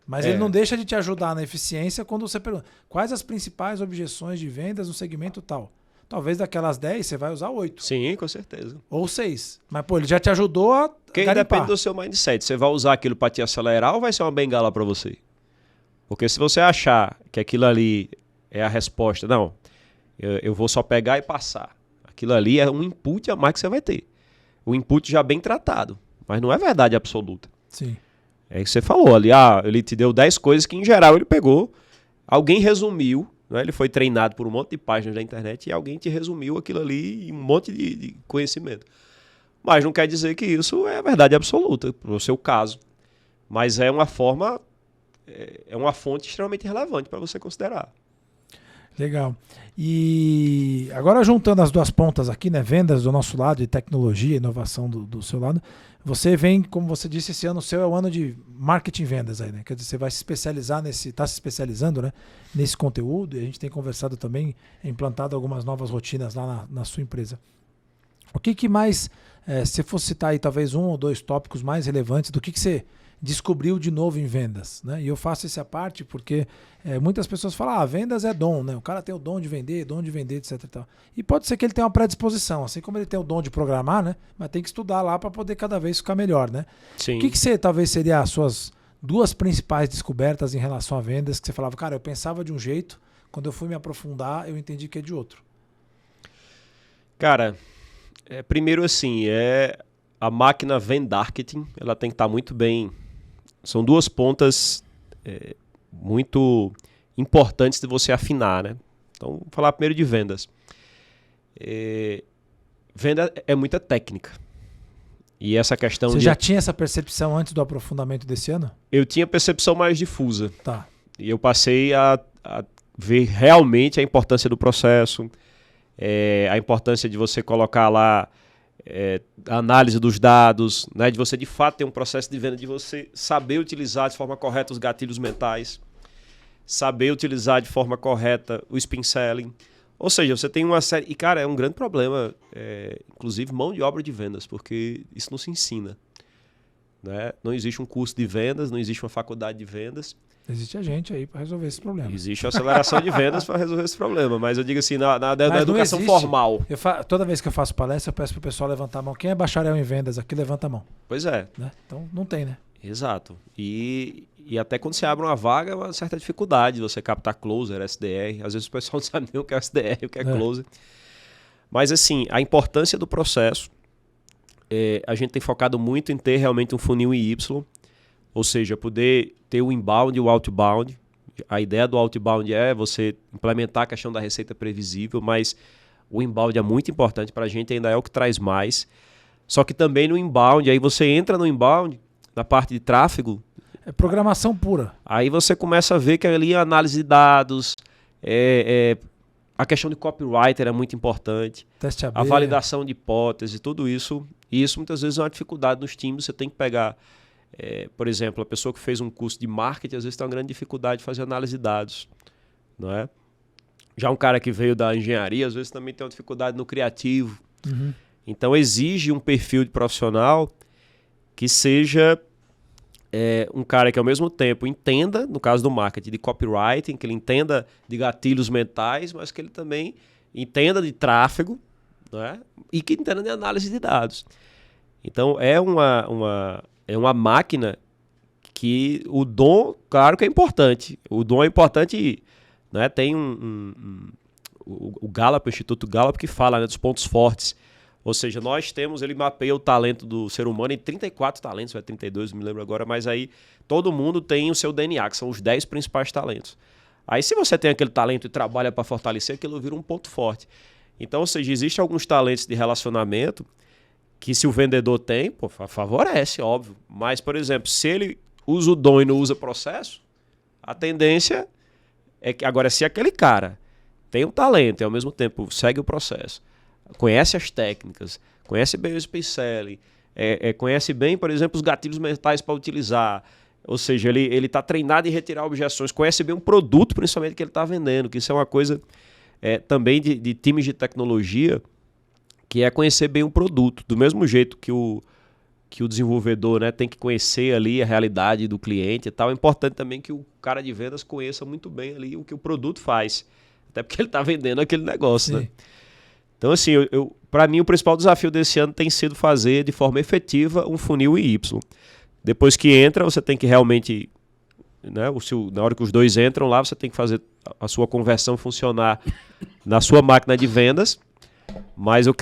Mas ele não deixa de te ajudar na eficiência quando você pergunta quais as principais objeções de vendas no segmento tal. Talvez daquelas 10 você vai usar 8. Sim, com certeza. Ou 6. Mas pô, ele já te ajudou a Porque depende do seu mindset. Você vai usar aquilo para te acelerar ou vai ser uma bengala para você? Porque se você achar que aquilo ali é a resposta, não, eu vou só pegar e passar. Aquilo ali é um input a mais que você vai ter. O input já bem tratado, mas não é verdade absoluta. Sim. É o que você falou ali, ele te deu 10 coisas que em geral ele pegou, alguém resumiu, né? Ele foi treinado por um monte de páginas da internet e alguém te resumiu aquilo ali em um monte de conhecimento. Mas não quer dizer que isso é a verdade absoluta, no seu caso. Mas é uma forma, é uma fonte extremamente relevante para você considerar. Legal. E agora juntando as duas pontas aqui, né? Vendas do nosso lado e tecnologia, inovação do seu lado. Você vem, como você disse, esse ano seu é o ano de marketing e vendas aí, né? Quer dizer, você vai se especializar está se especializando, né? Nesse conteúdo, e a gente tem conversado também, implantado algumas novas rotinas lá na sua empresa. O que mais, se fosse citar aí talvez um ou dois tópicos mais relevantes do que você descobriu de novo em vendas, né? E eu faço essa parte porque muitas pessoas falam, vendas é dom, né? O cara tem o dom de vender, etc e tal. E pode ser que ele tenha uma predisposição, assim como ele tem o dom de programar, né? Mas tem que estudar lá para poder cada vez ficar melhor, né? Sim. O que você talvez seria as suas duas principais descobertas em relação a vendas que você falava, cara, eu pensava de um jeito, quando eu fui me aprofundar, eu entendi que é de outro. Cara, primeiro assim, a máquina Vendarketing, ela tem que estar muito bem. São duas pontas muito importantes de você afinar, né? Então, vou falar primeiro de vendas. Venda é muita técnica. E essa questão Você já tinha essa percepção antes do aprofundamento desse ano? Eu tinha percepção mais difusa. Tá. E eu passei a ver realmente a importância do processo, a importância de você colocar lá a análise dos dados, né, de você de fato ter um processo de venda, de você saber utilizar de forma correta os gatilhos mentais, saber utilizar de forma correta o spin selling. Ou seja, você tem uma série... E, cara, é um grande problema, inclusive mão de obra de vendas, porque isso não se ensina. Né? Não existe um curso de vendas, não existe uma faculdade de vendas. Existe a gente aí para resolver esse problema. Existe a aceleração de vendas para resolver esse problema, mas eu digo assim, na educação existe. formal. Toda vez que eu faço palestra, eu peço para o pessoal levantar a mão. Quem é bacharel em vendas aqui, levanta a mão. Pois é. Né? Então, não tem, né? Exato. E até quando você abre uma vaga, é uma certa dificuldade de você captar closer, SDR. Às vezes o pessoal não sabe nem o que é SDR, o que é closer. Mas assim, a importância do processo, a gente tem focado muito em ter realmente um funil em Y, ou seja, poder ter o inbound e o outbound. A ideia do outbound é você implementar a questão da receita previsível, mas o inbound é muito importante para a gente, ainda é o que traz mais. Só que também no inbound, aí você entra no inbound, na parte de tráfego. É programação pura. Aí você começa a ver que ali a análise de dados, a questão de copywriter é muito importante. Teste AB. A validação de hipótese, tudo isso. E isso muitas vezes é uma dificuldade nos times, você tem que pegar Por exemplo, a pessoa que fez um curso de marketing, às vezes tem uma grande dificuldade de fazer análise de dados, não é? Já um cara que veio da engenharia, às vezes também tem uma dificuldade no criativo. Uhum. Então, exige um perfil de profissional que seja um cara que, ao mesmo tempo, entenda, no caso do marketing, de copywriting, que ele entenda de gatilhos mentais, mas que ele também entenda de tráfego, não é? E que entenda de análise de dados. Então, é uma máquina que o dom, claro que é importante. O dom é importante, né? Tem o Gallup, o Instituto Gallup, que fala, né, dos pontos fortes. Ou seja, ele mapeia o talento do ser humano em 34 talentos, ou 32, não me lembro agora, mas aí todo mundo tem o seu DNA, que são os 10 principais talentos. Aí se você tem aquele talento e trabalha para fortalecer, aquilo vira um ponto forte. Então, ou seja, existem alguns talentos de relacionamento que se o vendedor tem, pô, favorece, óbvio. Mas, por exemplo, se ele usa o dom e não usa processo, a tendência é que, agora, se aquele cara tem um talento e ao mesmo tempo segue o processo, conhece as técnicas, conhece bem o spin-selling, conhece bem, por exemplo, os gatilhos mentais para utilizar, ou seja, ele está treinado em retirar objeções, conhece bem o produto, principalmente, que ele está vendendo, que isso é uma coisa também de times de tecnologia, que é conhecer bem o produto, do mesmo jeito que o desenvolvedor, né, tem que conhecer ali a realidade do cliente e tal. É importante também que o cara de vendas conheça muito bem ali o que o produto faz, até porque ele está vendendo aquele negócio, né? Então, assim, para mim, o principal desafio desse ano tem sido fazer de forma efetiva um funil em Y. Depois que entra, você tem que realmente, né, na hora que os dois entram lá, você tem que fazer a sua conversão funcionar na sua máquina de vendas. Mas o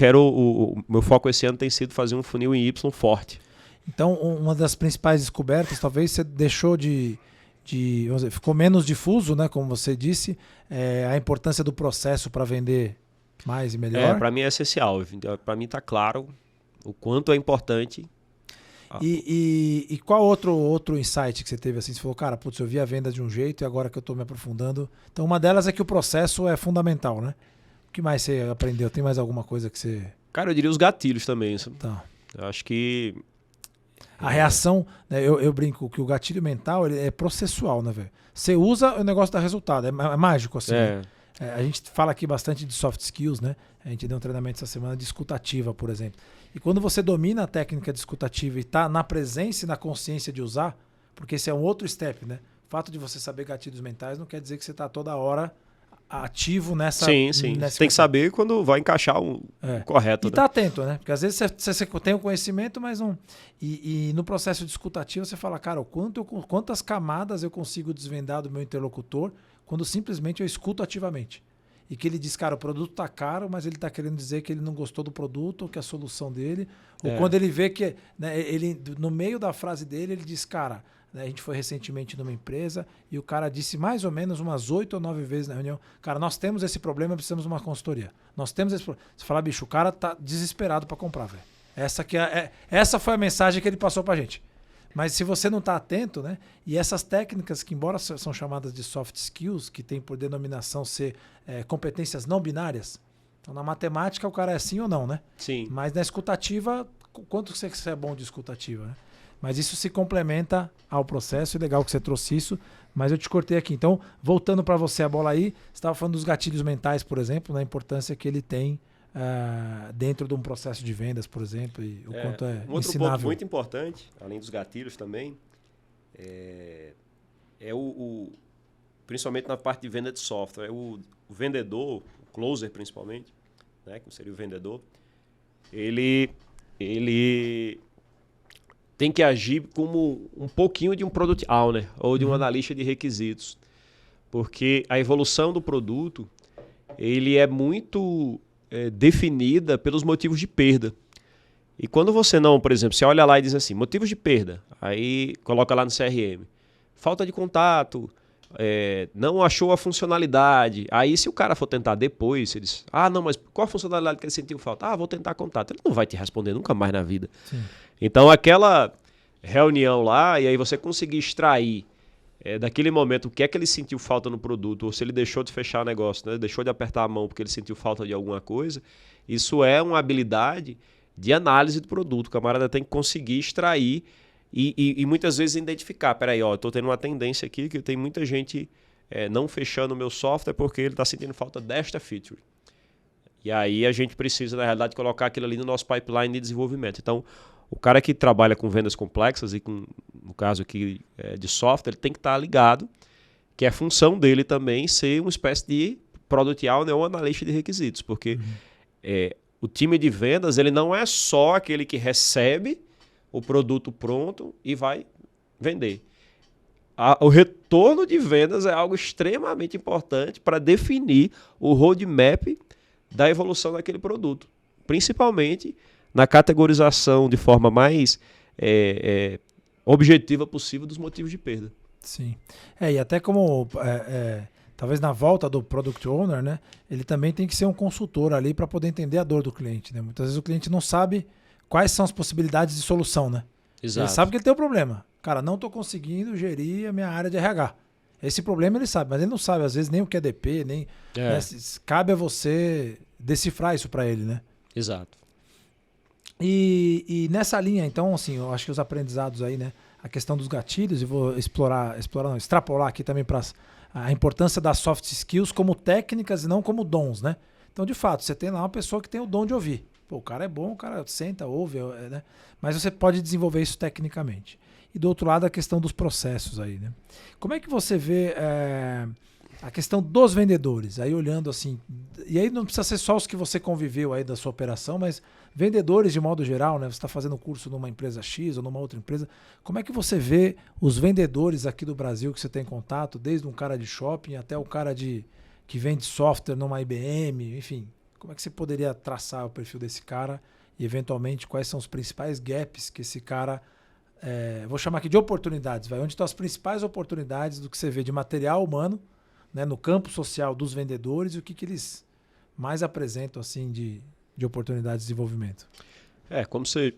meu foco esse ano tem sido fazer um funil em Y forte. Então, uma das principais descobertas, talvez você deixou vamos dizer, ficou menos difuso, né, como você disse, a importância do processo para vender mais e melhor. Para mim é essencial. Para mim está claro o quanto é importante. E qual outro insight que você teve assim? Você falou, cara, putz, eu vi a venda de um jeito e agora que eu estou me aprofundando. Então, uma delas é que o processo é fundamental, né? O que mais você aprendeu? Tem mais alguma coisa que você... Cara, eu diria os gatilhos também. Tá. Eu acho que... A reação, né, eu brinco que o gatilho mental ele é processual, né, velho? Você usa, o negócio dá resultado. É mágico, assim. Né? A gente fala aqui bastante de soft skills, né? A gente deu um treinamento essa semana de escutativa, por exemplo. E quando você domina a técnica de escutativa e está na presença e na consciência de usar, porque esse é um outro step, né? O fato de você saber gatilhos mentais não quer dizer que você está toda hora ativo nessa... Sim. Você tem que saber quando vai encaixar o correto. E tá atento, né? Porque às vezes você tem o conhecimento, mas não... E no processo de escutativa você fala, cara, quantas camadas eu consigo desvendar do meu interlocutor quando simplesmente eu escuto ativamente. E que ele diz, cara, o produto tá caro, mas ele tá querendo dizer que ele não gostou do produto ou que a solução dele... Ou quando ele vê que... Né, no meio da frase dele, ele diz, cara... A gente foi recentemente numa empresa e o cara disse mais ou menos umas 8 ou 9 vezes na reunião, cara, nós temos esse problema, precisamos de uma consultoria. Nós temos esse problema. Você fala, bicho, o cara tá desesperado para comprar, velho. Essa foi a mensagem que ele passou pra gente. Mas se você não tá atento, né? E essas técnicas que, embora são chamadas de soft skills, que tem por denominação ser competências não binárias, então na matemática o cara é sim ou não, né? Sim. Mas na escutativa, quanto você é bom de escutativa, né? Mas isso se complementa ao processo, e legal que você trouxe isso, mas eu te cortei aqui. Então, voltando para você a bola aí, você estava falando dos gatilhos mentais, por exemplo, na importância que ele tem dentro de um processo de vendas, por exemplo, e o quanto é um outro ensinável. Ponto muito importante, além dos gatilhos também, principalmente na parte de venda de software, o vendedor, o closer principalmente, né, que seria o vendedor, ele tem que agir como um pouquinho de um product owner ou de um analista de requisitos. Porque a evolução do produto ele é muito definida pelos motivos de perda. E quando você não, por exemplo, você olha lá e diz assim, motivos de perda, aí coloca lá no CRM, falta de contato, não achou a funcionalidade. Aí se o cara for tentar depois, ele diz, não, mas qual a funcionalidade que ele sentiu falta? Vou tentar contato. Ele não vai te responder nunca mais na vida. Sim. Então aquela reunião lá, e aí você conseguir extrair daquele momento o que é que ele sentiu falta no produto, ou se ele deixou de fechar o negócio, né? Deixou de apertar a mão porque ele sentiu falta de alguma coisa, isso é uma habilidade de análise do produto. O camarada tem que conseguir extrair E muitas vezes identificar, peraí, ó, eu tô tendo uma tendência aqui que tem muita gente não fechando o meu software porque ele está sentindo falta desta feature. E aí a gente precisa, na realidade, colocar aquilo ali no nosso pipeline de desenvolvimento. Então, o cara que trabalha com vendas complexas e no caso aqui de software, ele tem que estar ligado que é função dele também ser uma espécie de product owner ou analista de requisitos, porque o time de vendas ele não é só aquele que recebe o produto pronto e vai vender. O retorno de vendas é algo extremamente importante para definir o roadmap da evolução daquele produto, principalmente na categorização de forma mais objetiva possível dos motivos de perda. Sim. E até como talvez na volta do Product Owner, né, ele também tem que ser um consultor ali para poder entender a dor do cliente. Né? Muitas vezes o cliente não sabe quais são as possibilidades de solução. Né? Exato. Ele sabe que ele tem um problema. Cara, não estou conseguindo gerir a minha área de RH. Esse problema ele sabe, mas ele não sabe às vezes nem o que é DP, nem né, cabe a você decifrar isso para ele. Né? Exato. E nessa linha, então, assim, eu acho que os aprendizados aí, né? A questão dos gatilhos, e vou extrapolar aqui também para a importância das soft skills como técnicas e não como dons, né? Então, de fato, você tem lá uma pessoa que tem o dom de ouvir. Pô, o cara é bom, o cara senta, ouve, né? Mas você pode desenvolver isso tecnicamente. E do outro lado, a questão dos processos aí, né? Como é que você vê a questão dos vendedores? Aí olhando assim, e aí não precisa ser só os que você conviveu aí da sua operação, mas vendedores de modo geral, né? Você está fazendo curso numa empresa X ou numa outra empresa. Como é que você vê os vendedores aqui do Brasil que você tem contato, desde um cara de shopping até o cara que vende software numa IBM, enfim. Como é que você poderia traçar o perfil desse cara e, eventualmente, quais são os principais gaps que esse cara... vou chamar aqui de oportunidades. Onde estão as principais oportunidades do que você vê de material humano, né, no campo social dos vendedores e o que eles mais apresentam assim de oportunidades de desenvolvimento? Como você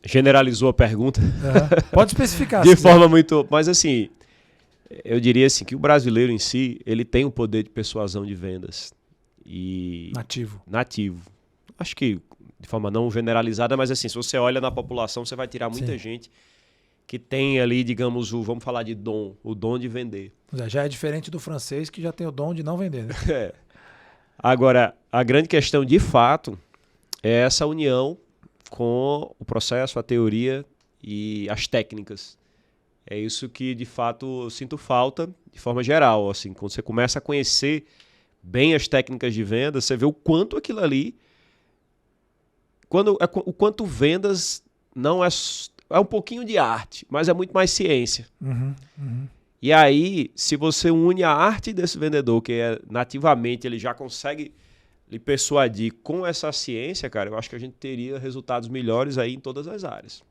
generalizou a pergunta. Pode especificar. De forma muito... Mas assim, eu diria assim que o brasileiro em si, ele tem um poder de persuasão de vendas. Nativo. Acho que de forma não generalizada, mas assim, se você olha na população, você vai tirar muita gente que tem ali, digamos, vamos falar de dom, o dom de vender. Já é diferente do francês que já tem o dom de não vender, né? Agora, a grande questão de fato é essa união com o processo, a teoria e as técnicas. É isso que, de fato, eu sinto falta de forma geral. Assim, quando você começa a conhecer bem as técnicas de venda, você vê o quanto aquilo ali... o quanto vendas não é um pouquinho de arte, mas é muito mais ciência. E aí, se você une a arte desse vendedor, que nativamente ele já consegue lhe persuadir com essa ciência, cara, eu acho que a gente teria resultados melhores aí em todas as áreas.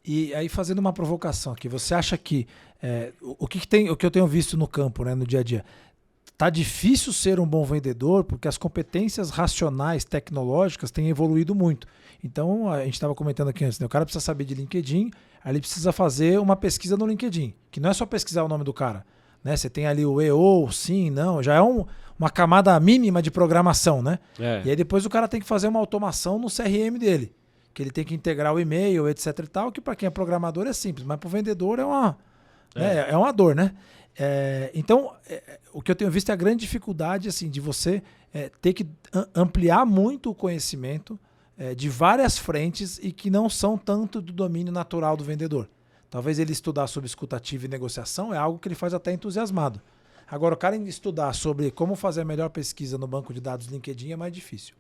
E aí, fazendo uma provocação aqui, você acha que o que eu tenho visto no campo, né, no dia a dia, tá difícil ser um bom vendedor porque as competências racionais, tecnológicas têm evoluído muito. Então, a gente estava comentando aqui antes, né? O cara precisa saber de LinkedIn, aí ele precisa fazer uma pesquisa no LinkedIn, que não é só pesquisar o nome do cara. Né? Você tem ali o EO, o sim, não, já é uma camada mínima de programação, né? E aí depois o cara tem que fazer uma automação no CRM dele, que ele tem que integrar o e-mail, etc e tal, que para quem é programador é simples, mas para o vendedor é uma dor, né? Então, o que eu tenho visto é a grande dificuldade assim, de você ter que ampliar muito o conhecimento de várias frentes e que não são tanto do domínio natural do vendedor. Talvez ele estudar sobre escutativa e negociação é algo que ele faz até entusiasmado. Agora, o cara estudar sobre como fazer a melhor pesquisa no banco de dados LinkedIn é mais difícil.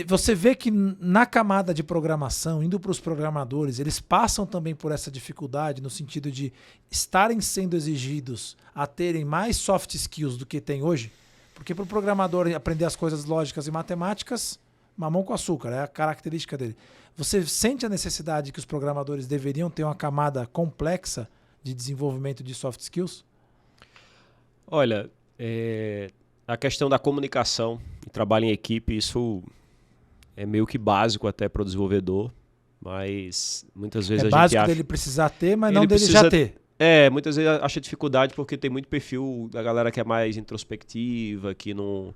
Você vê que na camada de programação, indo para os programadores, eles passam também por essa dificuldade no sentido de estarem sendo exigidos a terem mais soft skills do que tem hoje. Porque para o programador aprender as coisas lógicas e matemáticas, mamão com açúcar, é a característica dele. Você sente a necessidade que os programadores deveriam ter uma camada complexa de desenvolvimento de soft skills? Olha, a questão da comunicação e trabalho em equipe, isso é meio que básico até para o desenvolvedor, mas muitas vezes a gente acha... É básico dele precisar ter, mas não dele já ter. Muitas vezes acha dificuldade porque tem muito perfil da galera que é mais introspectiva, que não...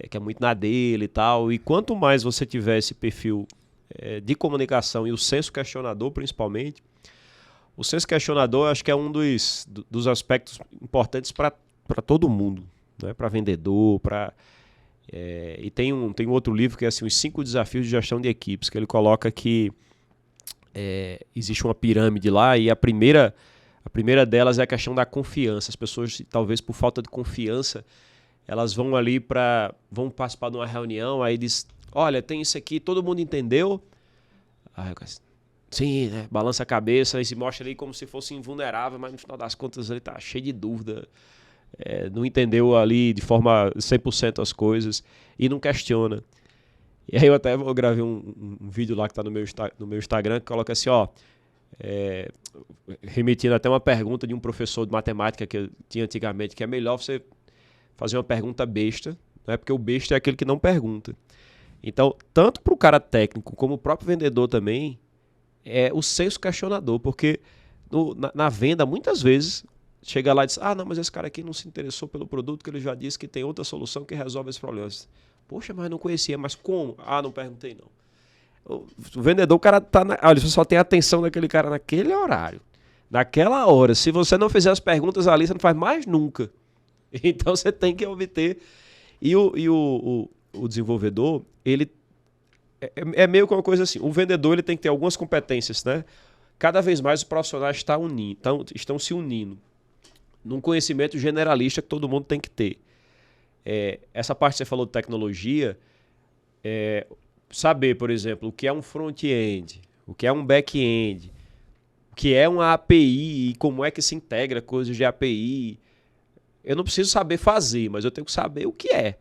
que é muito na dele e tal, e quanto mais você tiver esse perfil de comunicação e o senso questionador, principalmente, o senso questionador acho que é um dos aspectos importantes para todo mundo, né? Para vendedor, e tem um outro livro que é assim, os 5 desafios de gestão de equipes, que ele coloca que existe uma pirâmide lá e a primeira delas é a questão da confiança. As pessoas, talvez por falta de confiança, elas vão ali vão participar de uma reunião, aí diz, olha, tem isso aqui, todo mundo entendeu? Aí, sim, né? Balança a cabeça e se mostra ali como se fosse invulnerável, mas no final das contas ele tá cheio de dúvida, não entendeu ali de forma 100% as coisas e não questiona. E aí eu até gravei um vídeo lá que tá no meu Instagram que coloca assim, ó, remetindo até uma pergunta de um professor de matemática que eu tinha antigamente, que é melhor você fazer uma pergunta besta, né? Porque o besta é aquele que não pergunta. Então, tanto para o cara técnico como o próprio vendedor também, é o senso questionador, porque na venda, muitas vezes, chega lá e diz, não, mas esse cara aqui não se interessou pelo produto, que ele já disse que tem outra solução que resolve esse problema. Poxa, mas não conhecia, mas como? Não perguntei não. O vendedor, o cara olha, você só tem atenção daquele cara naquele horário, naquela hora. Se você não fizer as perguntas ali, você não faz mais nunca. Então você tem que obter. E o desenvolvedor, ele é meio que uma coisa assim. O vendedor ele tem que ter algumas competências, né? Cada vez mais os profissionais estão se unindo num conhecimento generalista que todo mundo tem que ter. Essa parte que você falou de tecnologia, saber, por exemplo, o que é um front-end, o que é um back-end, o que é uma API e como é que se integra coisas de API. Eu não preciso saber fazer, mas eu tenho que saber o que é.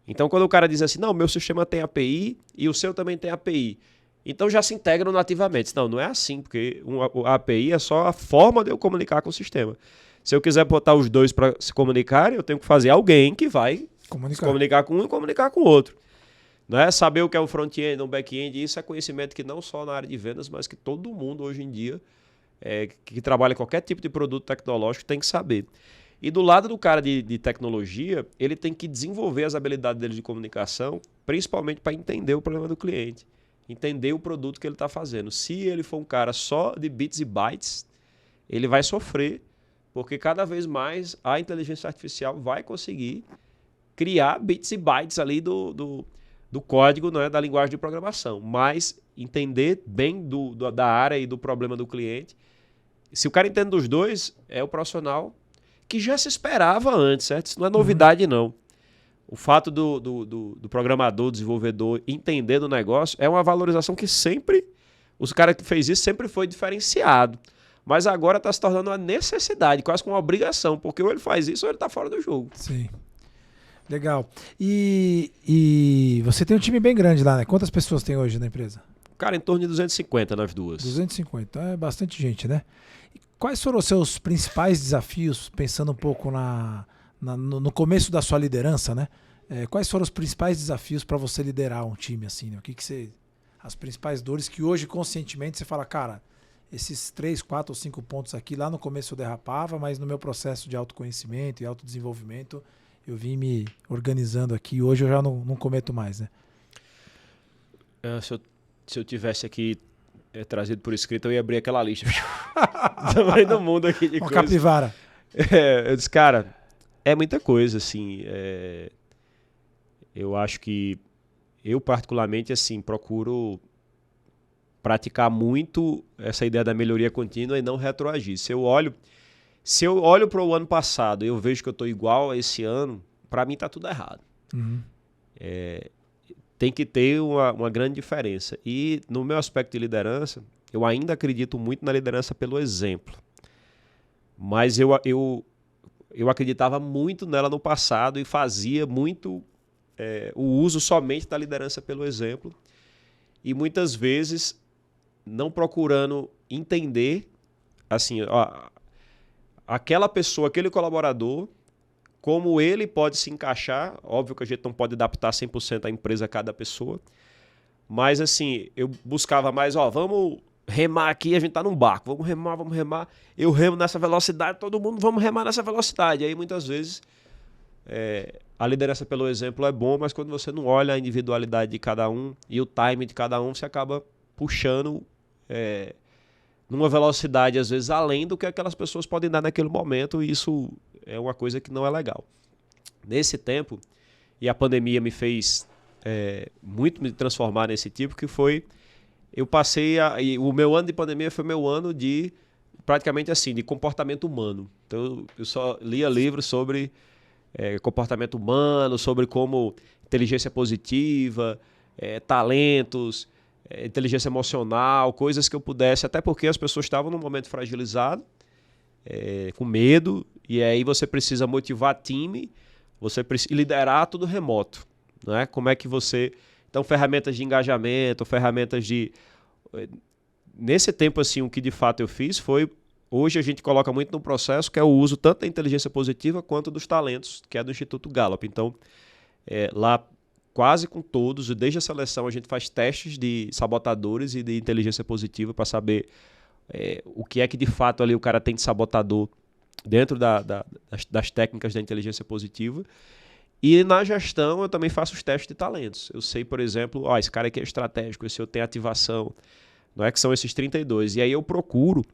Então, quando o cara diz assim, não, meu sistema tem API e o seu também tem API, então já se integram nativamente. Não é assim, porque a API é só a forma de eu comunicar com o sistema. Se eu quiser botar os dois para se comunicarem, eu tenho que fazer alguém que vai se comunicar com um e comunicar com o outro. Não é saber o que é um front-end, um back-end, isso é conhecimento que não só na área de vendas, mas que todo mundo hoje em dia que trabalha em qualquer tipo de produto tecnológico tem que saber. E do lado do cara de tecnologia, ele tem que desenvolver as habilidades dele de comunicação, principalmente para entender o problema do cliente, entender o produto que ele está fazendo. Se ele for um cara só de bits e bytes, ele vai sofrer, porque cada vez mais a inteligência artificial vai conseguir criar bits e bytes ali do código, né, da linguagem de programação, mas entender bem da área e do problema do cliente. Se o cara entende dos dois, é o profissional que já se esperava antes, certo? Isso não é novidade, não. O fato do programador, desenvolvedor entender do negócio é uma valorização que sempre, os caras que fez isso sempre foi diferenciado. Mas agora está se tornando uma necessidade, quase como uma obrigação, porque ou ele faz isso ou ele está fora do jogo. Sim. Legal. E você tem um time bem grande lá, né? Quantas pessoas tem hoje na empresa? Cara, em torno de 250 nas duas. 250, é bastante gente, né? E quais foram os seus principais desafios, pensando um pouco no começo da sua liderança, né? Quais foram os principais desafios para você liderar um time assim, né? As principais dores que hoje, conscientemente, você fala, cara, esses 3, 4 ou 5 pontos aqui, lá no começo eu derrapava, mas no meu processo de autoconhecimento e autodesenvolvimento, eu vim me organizando aqui. Hoje eu já não cometo mais, né? Se eu tivesse aqui trazido por escrito, eu ia abrir aquela lista. Tamanho do mundo aqui de uma coisa. capivara. Eu disse, cara, é muita coisa, assim. Eu acho que eu, particularmente, assim, procuro praticar muito essa ideia da melhoria contínua e não retroagir. Se eu olho para o ano passado e eu vejo que eu estou igual a esse ano, para mim está tudo errado. Uhum. Tem que ter uma grande diferença. E no meu aspecto de liderança, eu ainda acredito muito na liderança pelo exemplo. Mas eu acreditava muito nela no passado e fazia muito o uso somente da liderança pelo exemplo. E muitas vezes não procurando entender assim, aquela pessoa, aquele colaborador, como ele pode se encaixar. Óbvio que a gente não pode adaptar 100% a empresa a cada pessoa, mas assim, eu buscava mais, vamos remar aqui, a gente tá num barco, vamos remar, eu remo nessa velocidade, todo mundo vamos remar nessa velocidade. Aí muitas vezes a liderança pelo exemplo é bom, mas quando você não olha a individualidade de cada um e o time de cada um, você acaba puxando numa velocidade, às vezes, além do que aquelas pessoas podem dar naquele momento, e isso é uma coisa que não é legal. Nesse tempo, e a pandemia me fez muito me transformar nesse tipo, que foi, eu passei, o meu ano de pandemia foi meu ano de, praticamente assim, de comportamento humano. Então, eu só lia livros sobre comportamento humano, sobre como inteligência positiva, talentos, inteligência emocional, coisas que eu pudesse, até porque as pessoas estavam num momento fragilizado, com medo, e aí você precisa motivar time, você precisa liderar tudo remoto, né? Como é que você... Então, ferramentas de engajamento, ferramentas de... Nesse tempo, assim, o que de fato eu fiz foi... Hoje a gente coloca muito no processo, que é o uso tanto da inteligência positiva quanto dos talentos, que é do Instituto Gallup. Então, lá quase com todos, desde a seleção, a gente faz testes de sabotadores e de inteligência positiva para saber o que é que de fato ali o cara tem de sabotador dentro das técnicas da inteligência positiva. E na gestão eu também faço os testes de talentos. Eu sei, por exemplo, esse cara aqui é estratégico, esse eu tenho ativação, não é que são esses 32. E aí eu procuro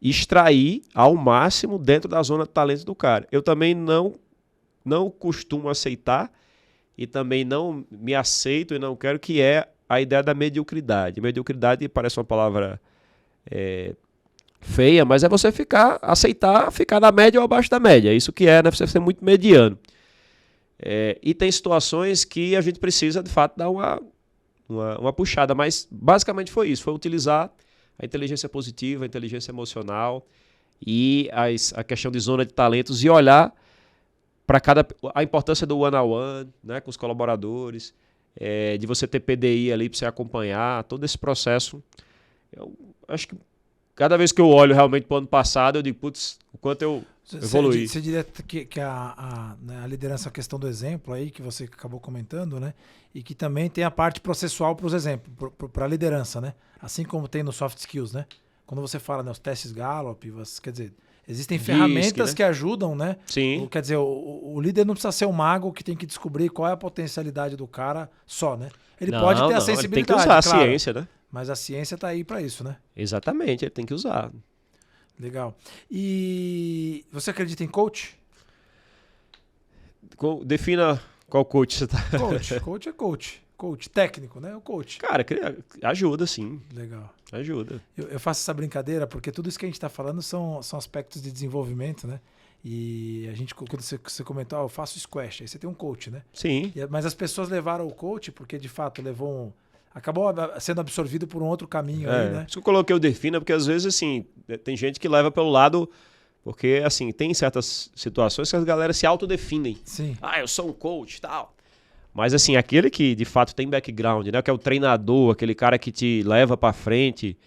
extrair ao máximo dentro da zona de talentos do cara. Eu também não costumo aceitar e também não me aceito e não quero, que é a ideia da mediocridade. Mediocridade parece uma palavra feia, mas é você aceitar ficar na média ou abaixo da média. É isso que né? Você ser muito mediano. E tem situações que a gente precisa, de fato, dar uma puxada, mas basicamente foi isso, foi utilizar a inteligência positiva, a inteligência emocional e a questão de zona de talentos e olhar para a importância do one-on-one, né, com os colaboradores, de você ter PDI ali para você acompanhar, todo esse processo. Eu acho que cada vez que eu olho realmente para o ano passado, eu digo, putz, o quanto eu evoluí. Você diria que a liderança é a questão do exemplo aí, que você acabou comentando, né? E que também tem a parte processual para os exemplos, para a liderança, né? Assim como tem no soft skills, né? Quando você fala, né, os testes Gallup, quer dizer, existem ferramentas, né, que ajudam, né? Sim. Quer dizer, o líder não precisa ser um mago que tem que descobrir qual é a potencialidade do cara só, né? Ele pode ter a sensibilidade, ele tem que usar claro, a ciência, né? Mas a ciência está aí para isso, né? Exatamente, ele tem que usar. Legal. E você acredita em coach? Defina qual coach você está... Coach é coach. Coach técnico, né? O coach. Cara, ajuda, sim. Legal. Ajuda. Eu faço essa brincadeira porque tudo isso que a gente está falando são aspectos de desenvolvimento, né? E a gente, quando você comentou, eu faço squash, aí você tem um coach, né? Sim. Mas as pessoas levaram o coach porque, de fato, acabou sendo absorvido por um outro caminho aí, né? Isso que eu coloquei o defina, porque às vezes, assim, tem gente que leva pelo lado... Porque, assim, tem certas situações que as galera se autodefinem. Sim. Eu sou um coach e tal. Mas, assim, aquele que, de fato, tem background, né? Que é o treinador, aquele cara que te leva pra frente,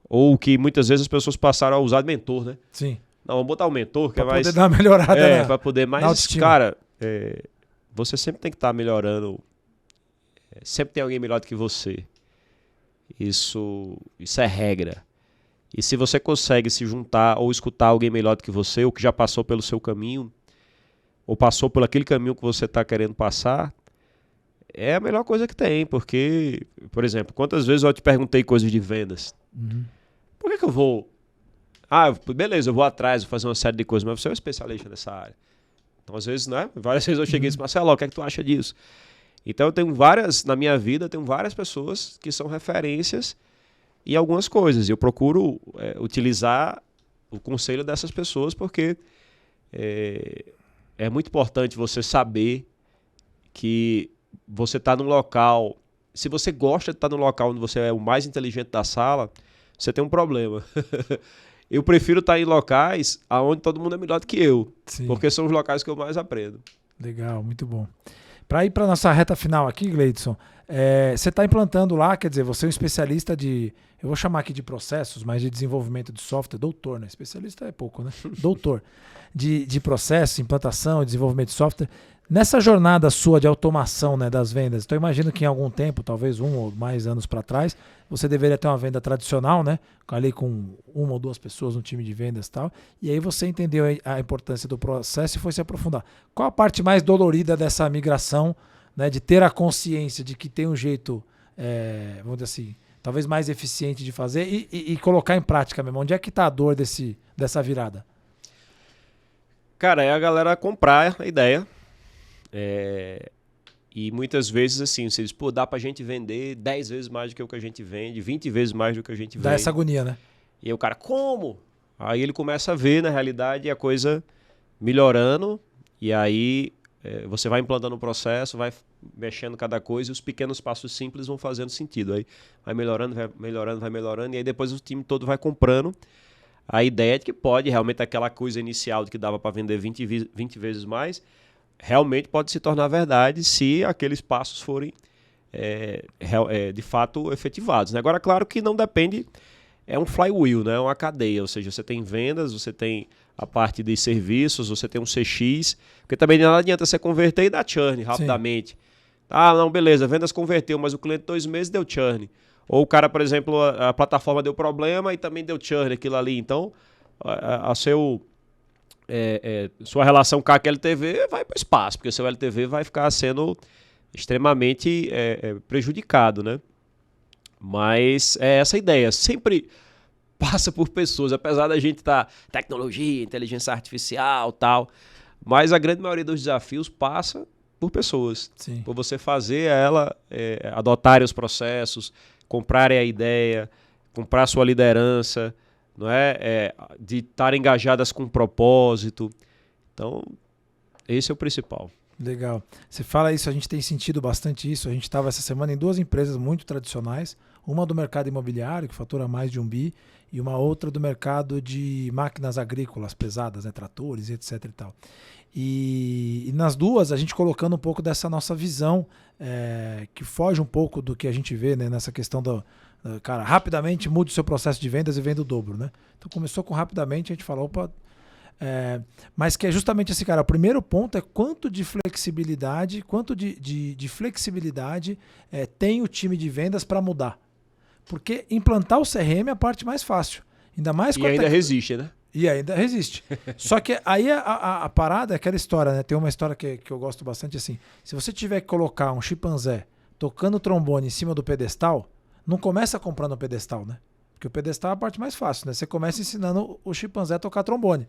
ou que muitas vezes as pessoas passaram a usar de mentor, né? Sim. Não, vamos botar o mentor, que pra é mais... Pra poder dar uma melhorada, pra poder mais... Cara, você sempre tem que estar melhorando. Sempre tem alguém melhor do que você. Isso é regra. E se você consegue se juntar ou escutar alguém melhor do que você, ou que já passou pelo seu caminho, ou passou por aquele caminho que você está querendo passar, é a melhor coisa que tem. Porque, por exemplo, quantas vezes eu te perguntei coisas de vendas? Uhum. Por que eu vou... beleza, eu vou atrás, vou fazer uma série de coisas, mas você é um especialista nessa área. Então, às vezes, né? Várias vezes eu cheguei e disse, Marcelo, o que é que tu acha disso? Então, eu tenho na minha vida, tenho várias pessoas que são referências em algumas coisas. E eu procuro utilizar o conselho dessas pessoas porque é muito importante você saber que você está num local... Se você gosta de estar num local onde você é o mais inteligente da sala, você tem um problema. Eu prefiro estar em locais onde todo mundo é melhor do que eu. Sim. Porque são os locais que eu mais aprendo. Legal, muito bom. Para ir para nossa reta final aqui, Gleidson, você está implantando lá, quer dizer, você é um especialista eu vou chamar aqui de processos, mas de desenvolvimento de software, doutor, né? Especialista é pouco, né? Doutor. De processo, implantação, desenvolvimento de software. Nessa jornada sua de automação, né, das vendas, então eu imagino que em algum tempo, talvez 1 ou mais anos para trás, você deveria ter uma venda tradicional, né? Ali com 1 ou 2 pessoas no time de vendas e tal. E aí você entendeu a importância do processo e foi se aprofundar. Qual a parte mais dolorida dessa migração, né, de ter a consciência de que tem um jeito, vamos dizer assim, talvez mais eficiente de fazer e colocar em prática mesmo? Onde é que está a dor dessa virada? Cara, é a galera comprar a ideia. E muitas vezes, assim, você diz, pô, dá pra gente vender 10 vezes mais do que o que a gente vende, 20 vezes mais do que a gente vende. Dá essa agonia, né? E aí o cara, como? Aí ele começa a ver, na realidade, a coisa melhorando. E aí você vai implantando o processo, vai mexendo cada coisa e os pequenos passos simples vão fazendo sentido. Aí vai melhorando, vai melhorando, vai melhorando. E aí depois o time todo vai comprando a ideia de que pode realmente aquela coisa inicial de que dava para vender 20 vezes mais, realmente pode se tornar verdade se aqueles passos forem de fato efetivados, né? Agora, claro que não depende, é um flywheel, né? É uma cadeia, ou seja, você tem vendas, você tem a parte de serviços, você tem um CX, porque também não adianta você converter e dar churn rapidamente. Sim. Ah, não, beleza, vendas converteu, mas o cliente 2 meses deu churn. Ou o cara, por exemplo, a plataforma deu problema e também deu churn aquilo ali. Então, sua relação com a LTV vai para o espaço, porque o seu LTV vai ficar sendo extremamente prejudicado, né? Mas é essa a ideia. Sempre passa por pessoas, apesar da gente estar tecnologia, inteligência artificial, tal, mas a grande maioria dos desafios passa por pessoas. Sim. Por você fazer ela adotarem os processos, comprarem a ideia, comprar a sua liderança, não é? De estar engajadas com propósito. Então, esse é o principal. Legal. Você fala isso, a gente tem sentido bastante isso. A gente estava essa semana em 2 empresas muito tradicionais, uma do mercado imobiliário, que fatura mais de 1 bi, e uma outra do mercado de máquinas agrícolas pesadas, né, tratores, etc. e tal. E nas duas, a gente colocando um pouco dessa nossa visão, que foge um pouco do que a gente vê, né, nessa questão do cara, rapidamente mude o seu processo de vendas e venda o dobro, né? Então começou com rapidamente, a gente falou, opa, mas que é justamente esse, cara, o primeiro ponto é quanto de flexibilidade, tem o time de vendas para mudar. Porque implantar o CRM é a parte mais fácil. Ainda mais e ainda resiste, né? E ainda resiste. Só que aí a parada é aquela história, né? Tem uma história que eu gosto bastante assim. Se você tiver que colocar um chimpanzé tocando trombone em cima do pedestal, não começa comprando o pedestal, né? Porque o pedestal é a parte mais fácil, né? Você começa ensinando o chimpanzé a tocar trombone.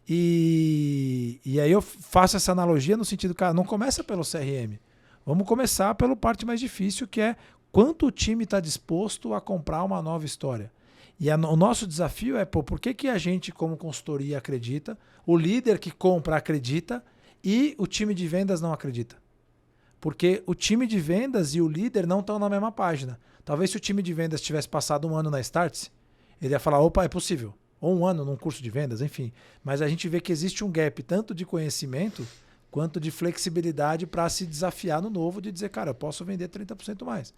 E aí eu faço essa analogia no sentido, cara, não começa pelo CRM. Vamos começar pela parte mais difícil, que é quanto o time está disposto a comprar uma nova história. E o nosso desafio é, por que a gente, como consultoria, acredita, o líder que compra acredita e o time de vendas não acredita? Porque o time de vendas e o líder não estão na mesma página. Talvez se o time de vendas tivesse passado 1 ano na Startse, ele ia falar, opa, é possível. Ou 1 ano num curso de vendas, enfim. Mas a gente vê que existe um gap tanto de conhecimento quanto de flexibilidade para se desafiar no novo, de dizer, cara, eu posso vender 30% mais.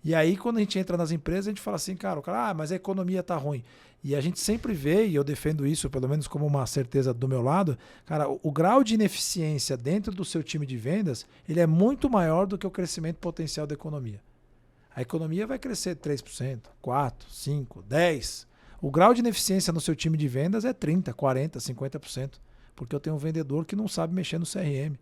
E aí, quando a gente entra nas empresas, a gente fala assim, cara, mas a economia está ruim. E a gente sempre vê, e eu defendo isso, pelo menos como uma certeza do meu lado, cara, o grau de ineficiência dentro do seu time de vendas, ele é muito maior do que o crescimento potencial da economia. A economia vai crescer 3%, 4%, 5%, 10%. O grau de ineficiência no seu time de vendas é 30%, 40%, 50%. Porque eu tenho um vendedor que não sabe mexer no CRM.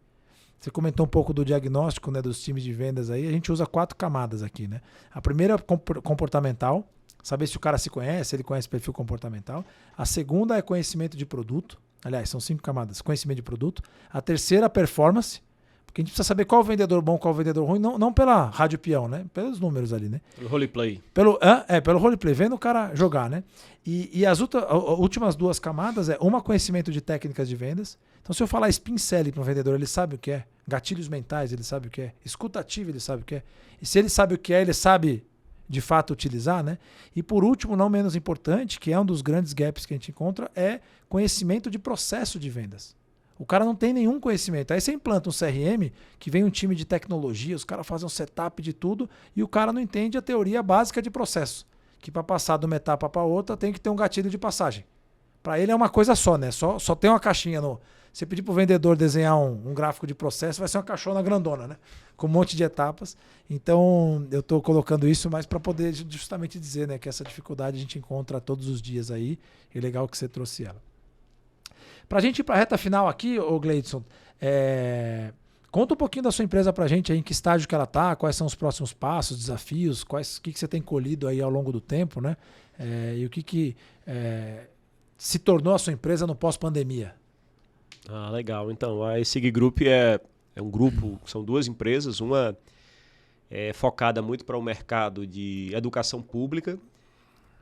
Você comentou um pouco do diagnóstico, né, dos times de vendas aí. A gente usa 4 camadas aqui, né? A primeira é comportamental, saber se o cara se conhece, se ele conhece perfil comportamental. A segunda é conhecimento de produto. Aliás, são 5 camadas. Conhecimento de produto. A terceira, performance. Porque a gente precisa saber qual é o vendedor bom, qual é o vendedor ruim, não pela rádio peão, né? Pelos números ali, né? Pelo roleplay. Pelo roleplay, vendo o cara jogar, né? E as últimas 2 camadas uma conhecimento de técnicas de vendas. Então, se eu falar spin selling para um vendedor, ele sabe o que é. Gatilhos mentais, ele sabe o que é. Escuta ativa, ele sabe o que é. E se ele sabe o que é, ele sabe de fato utilizar, né? E por último, não menos importante, que é um dos grandes gaps que a gente encontra, é conhecimento de processo de vendas. O cara não tem nenhum conhecimento. Aí você implanta um CRM, que vem um time de tecnologia, os caras fazem um setup de tudo, e o cara não entende a teoria básica de processo. Que para passar de uma etapa para outra tem que ter um gatilho de passagem. Para ele é uma coisa só, né? Só tem uma caixinha no... Você pedir para o vendedor desenhar um gráfico de processo, vai ser uma caixona grandona, né? Com um monte de etapas. Então, eu estou colocando isso mais para poder justamente dizer, né, que essa dificuldade a gente encontra todos os dias aí. E é legal que você trouxe ela. Para a gente ir para a reta final aqui, ô Gleidson, Conta um pouquinho da sua empresa pra gente aí, em que estágio que ela tá, quais são os próximos passos, desafios, o que você tem colhido aí ao longo do tempo, né? E o que se tornou a sua empresa no pós-pandemia. Ah, legal. Então, a ESIG Group é um grupo, são duas empresas, uma é focada muito para o mercado de educação pública,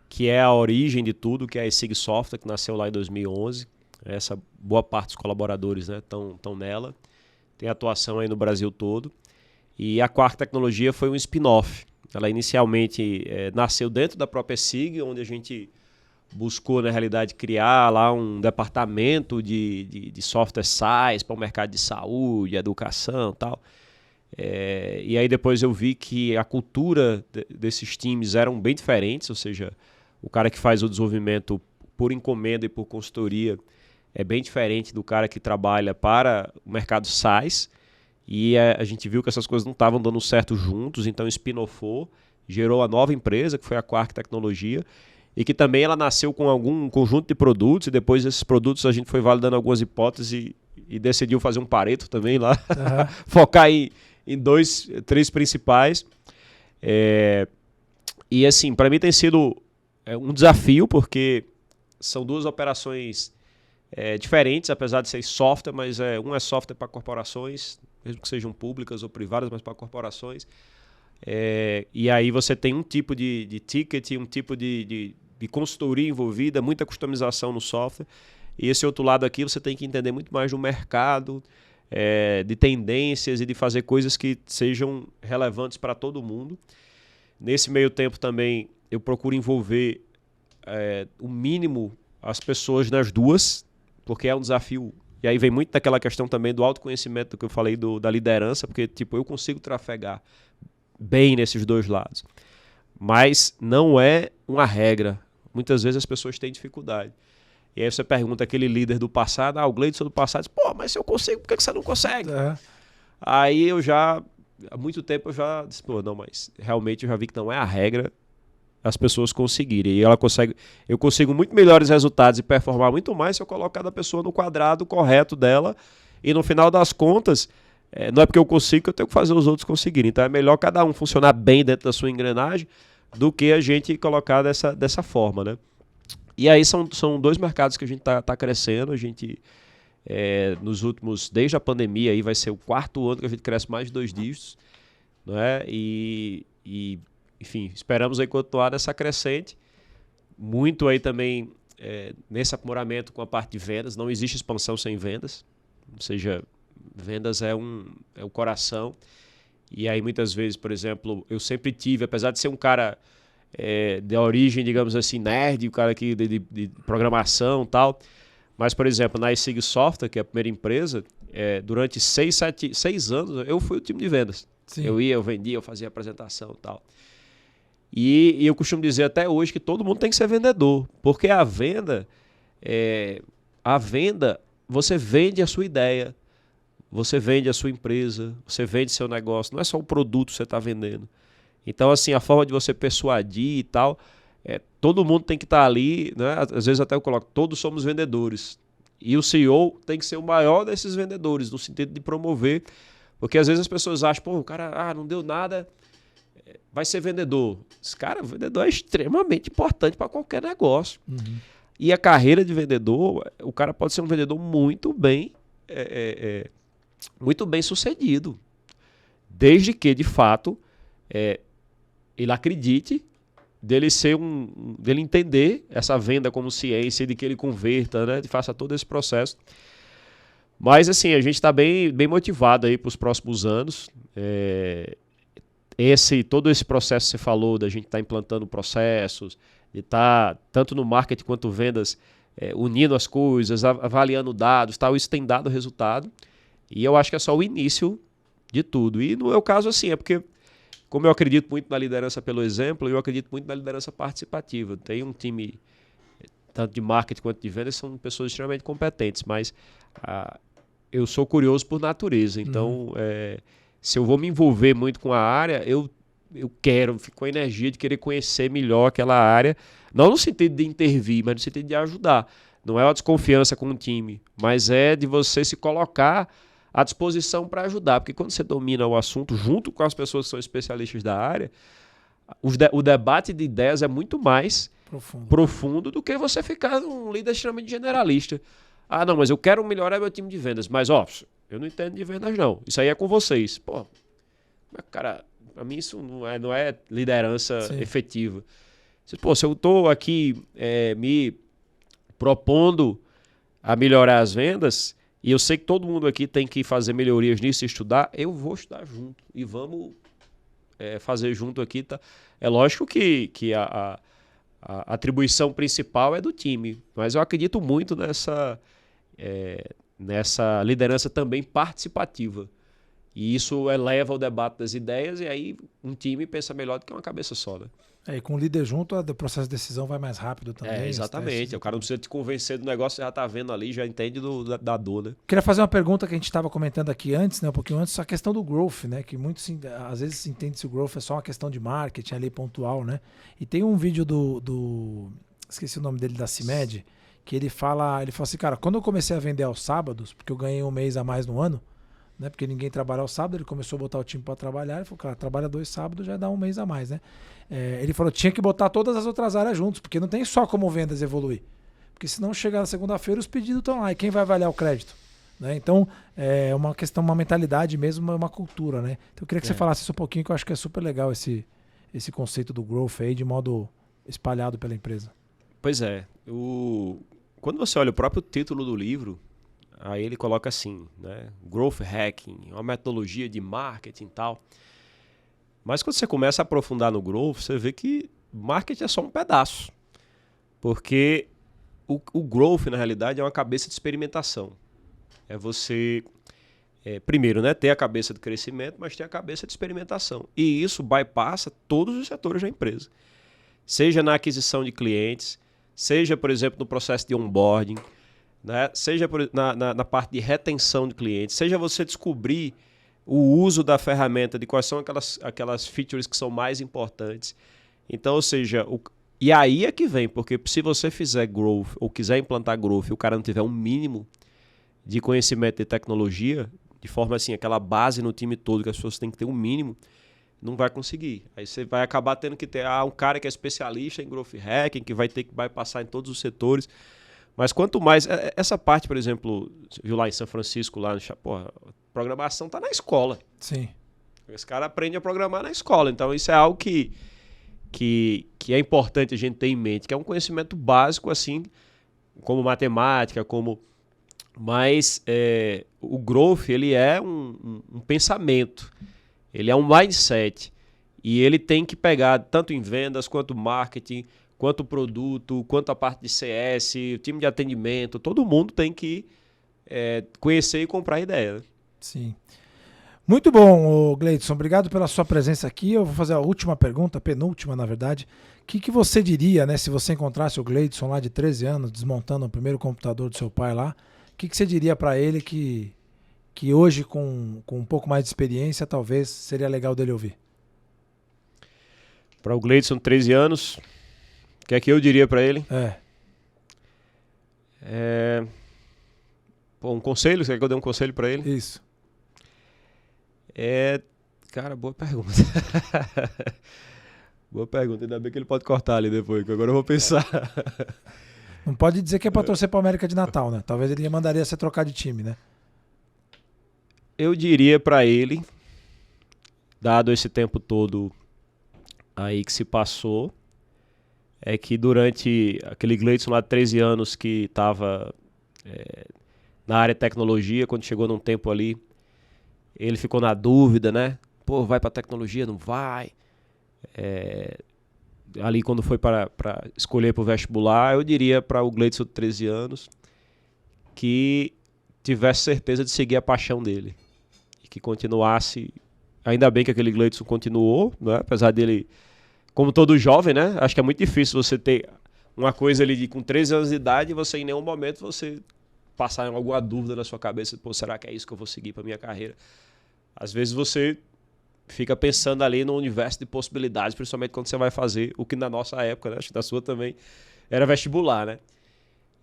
que é a origem de tudo, que é a ESIG Software, que nasceu lá em 2011. Essa boa parte dos colaboradores, né, estão nela. Tem atuação aí no Brasil todo. E a Quark Tecnologia foi um spin-off. Ela inicialmente nasceu dentro da própria ESIG, onde a gente buscou, na realidade, criar lá um departamento de software SaaS para o mercado de saúde, educação e tal. E aí depois eu vi que a cultura desses times eram bem diferentes, ou seja, o cara que faz o desenvolvimento por encomenda e por consultoria é bem diferente do cara que trabalha para o mercado SaaS. E a gente viu que essas coisas não estavam dando certo juntos, então spin-offou, gerou a nova empresa, que foi a Quark Tecnologia, e que também ela nasceu com algum conjunto de produtos, e depois desses produtos a gente foi validando algumas hipóteses e decidiu fazer um Pareto também lá, focar em 2, 3 principais. E assim, para mim tem sido um desafio, porque são duas operações diferentes, apesar de ser software, mas um é software para corporações, mesmo que sejam públicas ou privadas, mas para corporações. E aí você tem um tipo de ticket, um tipo de consultoria envolvida, muita customização no software. E esse outro lado aqui você tem que entender muito mais do mercado, de tendências e de fazer coisas que sejam relevantes para todo mundo. Nesse meio tempo também eu procuro envolver o mínimo as pessoas nas duas, porque é um desafio. E aí vem muito daquela questão também do autoconhecimento que eu falei da liderança, porque tipo, eu consigo trafegar bem nesses dois lados. Mas não é uma regra. Muitas vezes as pessoas têm dificuldade. E aí você pergunta aquele líder do passado, o Gleidson do passado, diz, pô, mas se eu consigo, por que você não consegue? Aí há muito tempo eu já disse, pô, não, mas realmente eu já vi que não é a regra as pessoas conseguirem. E eu consigo muito melhores resultados e performar muito mais se eu colocar cada pessoa no quadrado correto dela. E no final das contas, não é porque eu consigo que eu tenho que fazer os outros conseguirem. Então é melhor cada um funcionar bem dentro da sua engrenagem do que a gente colocar dessa forma, né? E aí são 2 mercados que a gente tá crescendo. A gente, nos últimos, desde a pandemia, aí vai ser o 4º ano que a gente cresce mais de 2 dígitos, não é? Enfim, esperamos aí continuar nessa crescente. Muito aí também nesse aprimoramento com a parte de vendas. Não existe expansão sem vendas. Ou seja, vendas é o coração. E aí muitas vezes, por exemplo, eu sempre tive, apesar de ser um cara de origem, digamos assim, nerd, um cara aqui de programação e tal, mas, por exemplo, na ESIG Software, que é a primeira empresa, durante 6 anos eu fui o time de vendas. Sim. Eu vendia, eu fazia apresentação e tal. E eu costumo dizer até hoje que todo mundo tem que ser vendedor, porque a venda, você vende a sua ideia, você vende a sua empresa, você vende seu negócio, não é só o produto que você está vendendo. Então, assim, a forma de você persuadir e tal, todo mundo tem que estar ali, né? Às vezes até eu coloco, todos somos vendedores. E o CEO tem que ser o maior desses vendedores, no sentido de promover, porque às vezes as pessoas acham, pô, o cara não deu nada, vai ser vendedor. Esse cara, vendedor é extremamente importante para qualquer negócio. Uhum. E a carreira de vendedor, o cara pode ser um vendedor muito bem sucedido. Desde que, de fato, ele acredite dele entender essa venda como ciência, de que ele converta, né, de faça todo esse processo. Mas, assim, a gente está bem motivado aí para os próximos anos. Todo esse processo que você falou, da gente estar implantando processos, de estar, tanto no marketing quanto vendas, unindo as coisas, avaliando dados, tal, isso tem dado resultado. E eu acho que é só o início de tudo. E no meu caso, assim, é porque, como eu acredito muito na liderança pelo exemplo, eu acredito muito na liderança participativa. Tem um time, tanto de marketing quanto de vendas, são pessoas extremamente competentes, mas eu sou curioso por natureza. Então, se eu vou me envolver muito com a área, eu fico com a energia de querer conhecer melhor aquela área, não no sentido de intervir, mas no sentido de ajudar. Não é uma desconfiança com o time, mas é de você se colocar à disposição para ajudar, porque quando você domina o assunto junto com as pessoas que são especialistas da área, o debate de ideias é muito mais profundo do que você ficar um líder extremamente generalista. Ah, não, mas eu quero melhorar meu time de vendas, mas ó, eu não entendo de vendas não, isso aí é com vocês. Pô, cara, para mim isso não é liderança efetiva. Pô, se eu estou aqui me propondo a melhorar as vendas, e eu sei que todo mundo aqui tem que fazer melhorias nisso e estudar, eu vou estudar junto e vamos fazer junto aqui. Tá? É lógico que a atribuição principal é do time, mas eu acredito muito nessa liderança também participativa. E isso eleva o debate das ideias e aí um time pensa melhor do que uma cabeça só, né? E com o líder junto, o processo de decisão vai mais rápido também. Exatamente. O cara não precisa te convencer do negócio, você já tá vendo ali, já entende da dor, né? Queria fazer uma pergunta que a gente estava comentando aqui antes, né? Um pouquinho antes, a questão do growth, né? Que muitos, às vezes, se entende se o growth é só uma questão de marketing ali pontual, né? E tem um vídeo esqueci o nome dele, da CIMED, que ele fala assim, cara, quando eu comecei a vender aos sábados, porque eu ganhei um mês a mais no ano, né? Porque ninguém trabalha ao sábado, ele começou a botar o time para trabalhar, ele falou, cara, trabalha 2 sábados, já dá um mês a mais, né? Ele falou, tinha que botar todas as outras áreas juntos, porque não tem só como vendas evoluir. Porque senão chegar na segunda-feira os pedidos estão lá, e quem vai avaliar o crédito? Né? Então, é uma questão, uma mentalidade mesmo, uma cultura, né? Então eu queria que você falasse isso um pouquinho, que eu acho que é super legal esse conceito do growth aí, de modo espalhado pela empresa. Pois é. Quando você olha o próprio título do livro, aí ele coloca assim, né? Growth Hacking, uma metodologia de marketing e tal. Mas quando você começa a aprofundar no growth, você vê que marketing é só um pedaço. Porque o growth, na realidade, é uma cabeça de experimentação. É você, primeiro, né, ter a cabeça de crescimento, mas ter a cabeça de experimentação. E isso bypassa todos os setores da empresa. Seja na aquisição de clientes, seja, por exemplo, no processo de onboarding, né? Seja na parte de retenção de clientes, seja você descobrir o uso da ferramenta, de quais são aquelas features que são mais importantes. Então, ou seja, e aí é que vem, porque se você fizer growth ou quiser implantar growth e o cara não tiver um mínimo de conhecimento de tecnologia, de forma assim, aquela base no time todo que as pessoas têm que ter um mínimo, não vai conseguir. Aí você vai acabar tendo que ter um cara que é especialista em growth hacking, que vai ter que passar em todos os setores. Mas quanto mais... Essa parte, por exemplo, viu lá em São Francisco, lá no Porra, programação está na escola. Sim. Esse cara aprende a programar na escola. Então, isso é algo que é importante a gente ter em mente, que é um conhecimento básico, assim, como matemática, Mas o growth, ele é um pensamento. Ele é um mindset. E ele tem que pegar, tanto em vendas, quanto marketing, quanto produto, quanto a parte de CS, o time de atendimento, todo mundo tem que conhecer e comprar ideia. Né? Sim. Muito bom, Gleidson. Obrigado pela sua presença aqui. Eu vou fazer a última pergunta, penúltima, na verdade. O que você diria, né, se você encontrasse o Gleidson lá de 13 anos, desmontando o primeiro computador do seu pai lá, o que você diria para ele que hoje, com um pouco mais de experiência, talvez seria legal dele ouvir? Para o Gleidson, 13 anos, o que é que eu diria para ele? Um conselho? Você quer que eu dê um conselho para ele? Isso. Cara, boa pergunta. Boa pergunta. Ainda bem que ele pode cortar ali depois, que agora eu vou pensar. Não pode dizer que é para torcer para América de Natal, né? Talvez ele mandaria você trocar de time, né? Eu diria para ele, dado esse tempo todo aí que se passou, é que durante aquele Gleidson lá de 13 anos que estava na área de tecnologia, quando chegou num tempo ali, ele ficou na dúvida, né? Pô, vai para tecnologia? Não vai? Ali quando foi para escolher para o vestibular, eu diria para o Gleidson de 13 anos que tivesse certeza de seguir a paixão dele. E que continuasse... Ainda bem que aquele Gleidson continuou, né? Apesar dele... Como todo jovem, né? Acho que é muito difícil você ter uma coisa ali com 13 anos de idade e você em nenhum momento você passar alguma dúvida na sua cabeça. Pô, será que é isso que eu vou seguir para minha carreira? Às vezes você fica pensando ali no universo de possibilidades, principalmente quando você vai fazer o que na nossa época, né? Acho que na sua também era vestibular, né?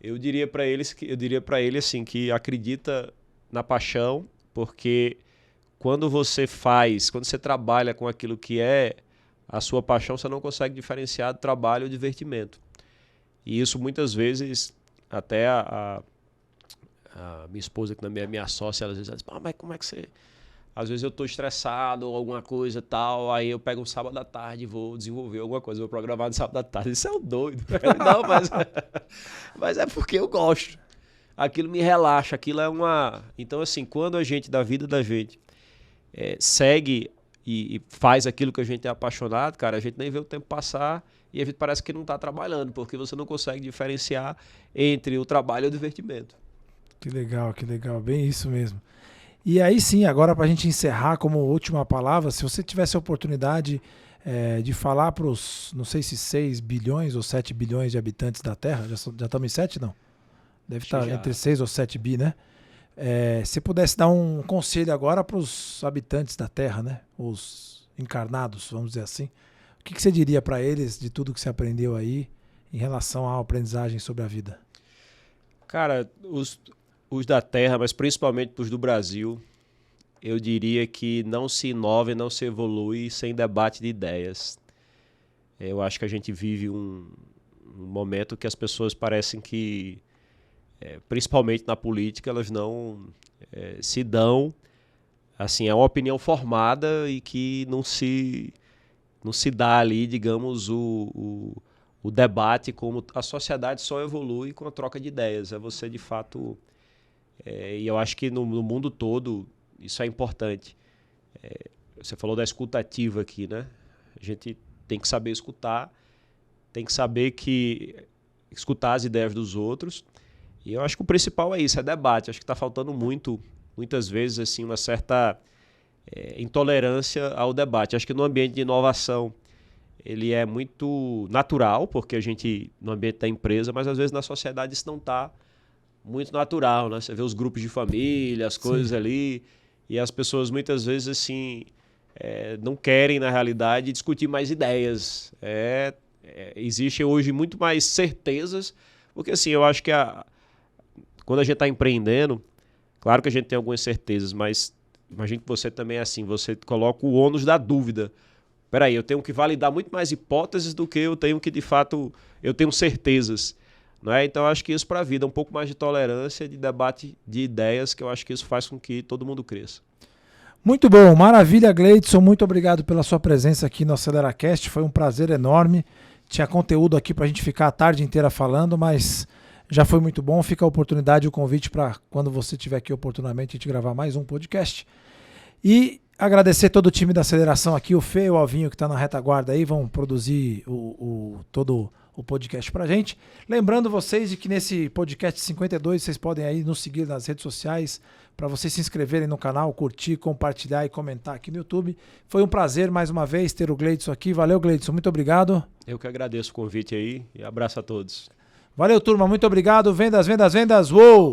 Eu diria para ele assim que acredita na paixão, porque quando você trabalha com aquilo que é a sua paixão, você não consegue diferenciar do trabalho e divertimento. E isso muitas vezes, até a minha esposa, que também é minha sócia, às vezes ela diz, mas como é que você... Às vezes eu estou estressado ou alguma coisa e tal, aí eu pego um sábado à tarde e vou desenvolver alguma coisa, vou programar no sábado à tarde. Isso é um doido. Não, mas é porque eu gosto. Aquilo me relaxa, aquilo é uma... Então, assim, quando a gente, da vida da gente, segue e faz aquilo que a gente é apaixonado, cara, a gente nem vê o tempo passar e a gente parece que não está trabalhando, porque você não consegue diferenciar entre o trabalho e o divertimento. Que legal, bem isso mesmo. E aí sim, agora para a gente encerrar como última palavra, se você tivesse a oportunidade de falar para os, não sei se 6 bilhões ou 7 bilhões de habitantes da Terra, já estamos em 7, não? Deve estar entre 6 ou 7 bi, né? Se pudesse dar um conselho agora para os habitantes da Terra, né? Os encarnados, vamos dizer assim, o que você diria para eles de tudo que você aprendeu aí em relação à aprendizagem sobre a vida? Cara, os da Terra, mas principalmente os do Brasil, eu diria que não se inova e não se evolui sem debate de ideias. Eu acho que a gente vive um momento que as pessoas parecem que, principalmente na política, elas não se dão, assim, é uma opinião formada e que não se dá ali, digamos, o debate, como a sociedade só evolui com a troca de ideias. É você, de fato... e eu acho que no mundo todo isso é importante. Você falou da escuta ativa aqui, né? A gente tem que saber escutar, tem que saber escutar as ideias dos outros. E eu acho que o principal é isso, é debate. Acho que está faltando muitas vezes, assim, uma certa intolerância ao debate. Acho que no ambiente de inovação ele é muito natural, porque a gente, no ambiente da empresa, mas às vezes na sociedade isso não está muito natural, né? Você vê os grupos de família, as coisas Sim. ali, e as pessoas muitas vezes assim não querem, na realidade, discutir mais ideias. Existe hoje muito mais certezas, porque assim, eu acho que quando a gente está empreendendo, claro que a gente tem algumas certezas, mas imagine que você também é assim, você coloca o ônus da dúvida. Peraí, eu tenho que validar muito mais hipóteses do que eu tenho que, de fato, eu tenho certezas. Não é? Então, eu acho que isso para a vida, um pouco mais de tolerância, de debate de ideias, que eu acho que isso faz com que todo mundo cresça. Muito bom, maravilha, Gleidson, muito obrigado pela sua presença aqui no AceleraCast, foi um prazer enorme, tinha conteúdo aqui para a gente ficar a tarde inteira falando, mas já foi muito bom, fica a oportunidade, o convite para quando você estiver aqui oportunamente a gente gravar mais um podcast. E agradecer todo o time da Aceleração aqui, o Fê e o Alvinho que está na retaguarda aí, vão produzir todo o podcast pra gente. Lembrando vocês de que nesse podcast 52 vocês podem aí nos seguir nas redes sociais para vocês se inscreverem no canal, curtir, compartilhar e comentar aqui no YouTube. Foi um prazer mais uma vez ter o Gleidson aqui. Valeu, Gleidson, muito obrigado. Eu que agradeço o convite aí e abraço a todos. Valeu, turma, muito obrigado. Vendas, vendas, vendas. Uou!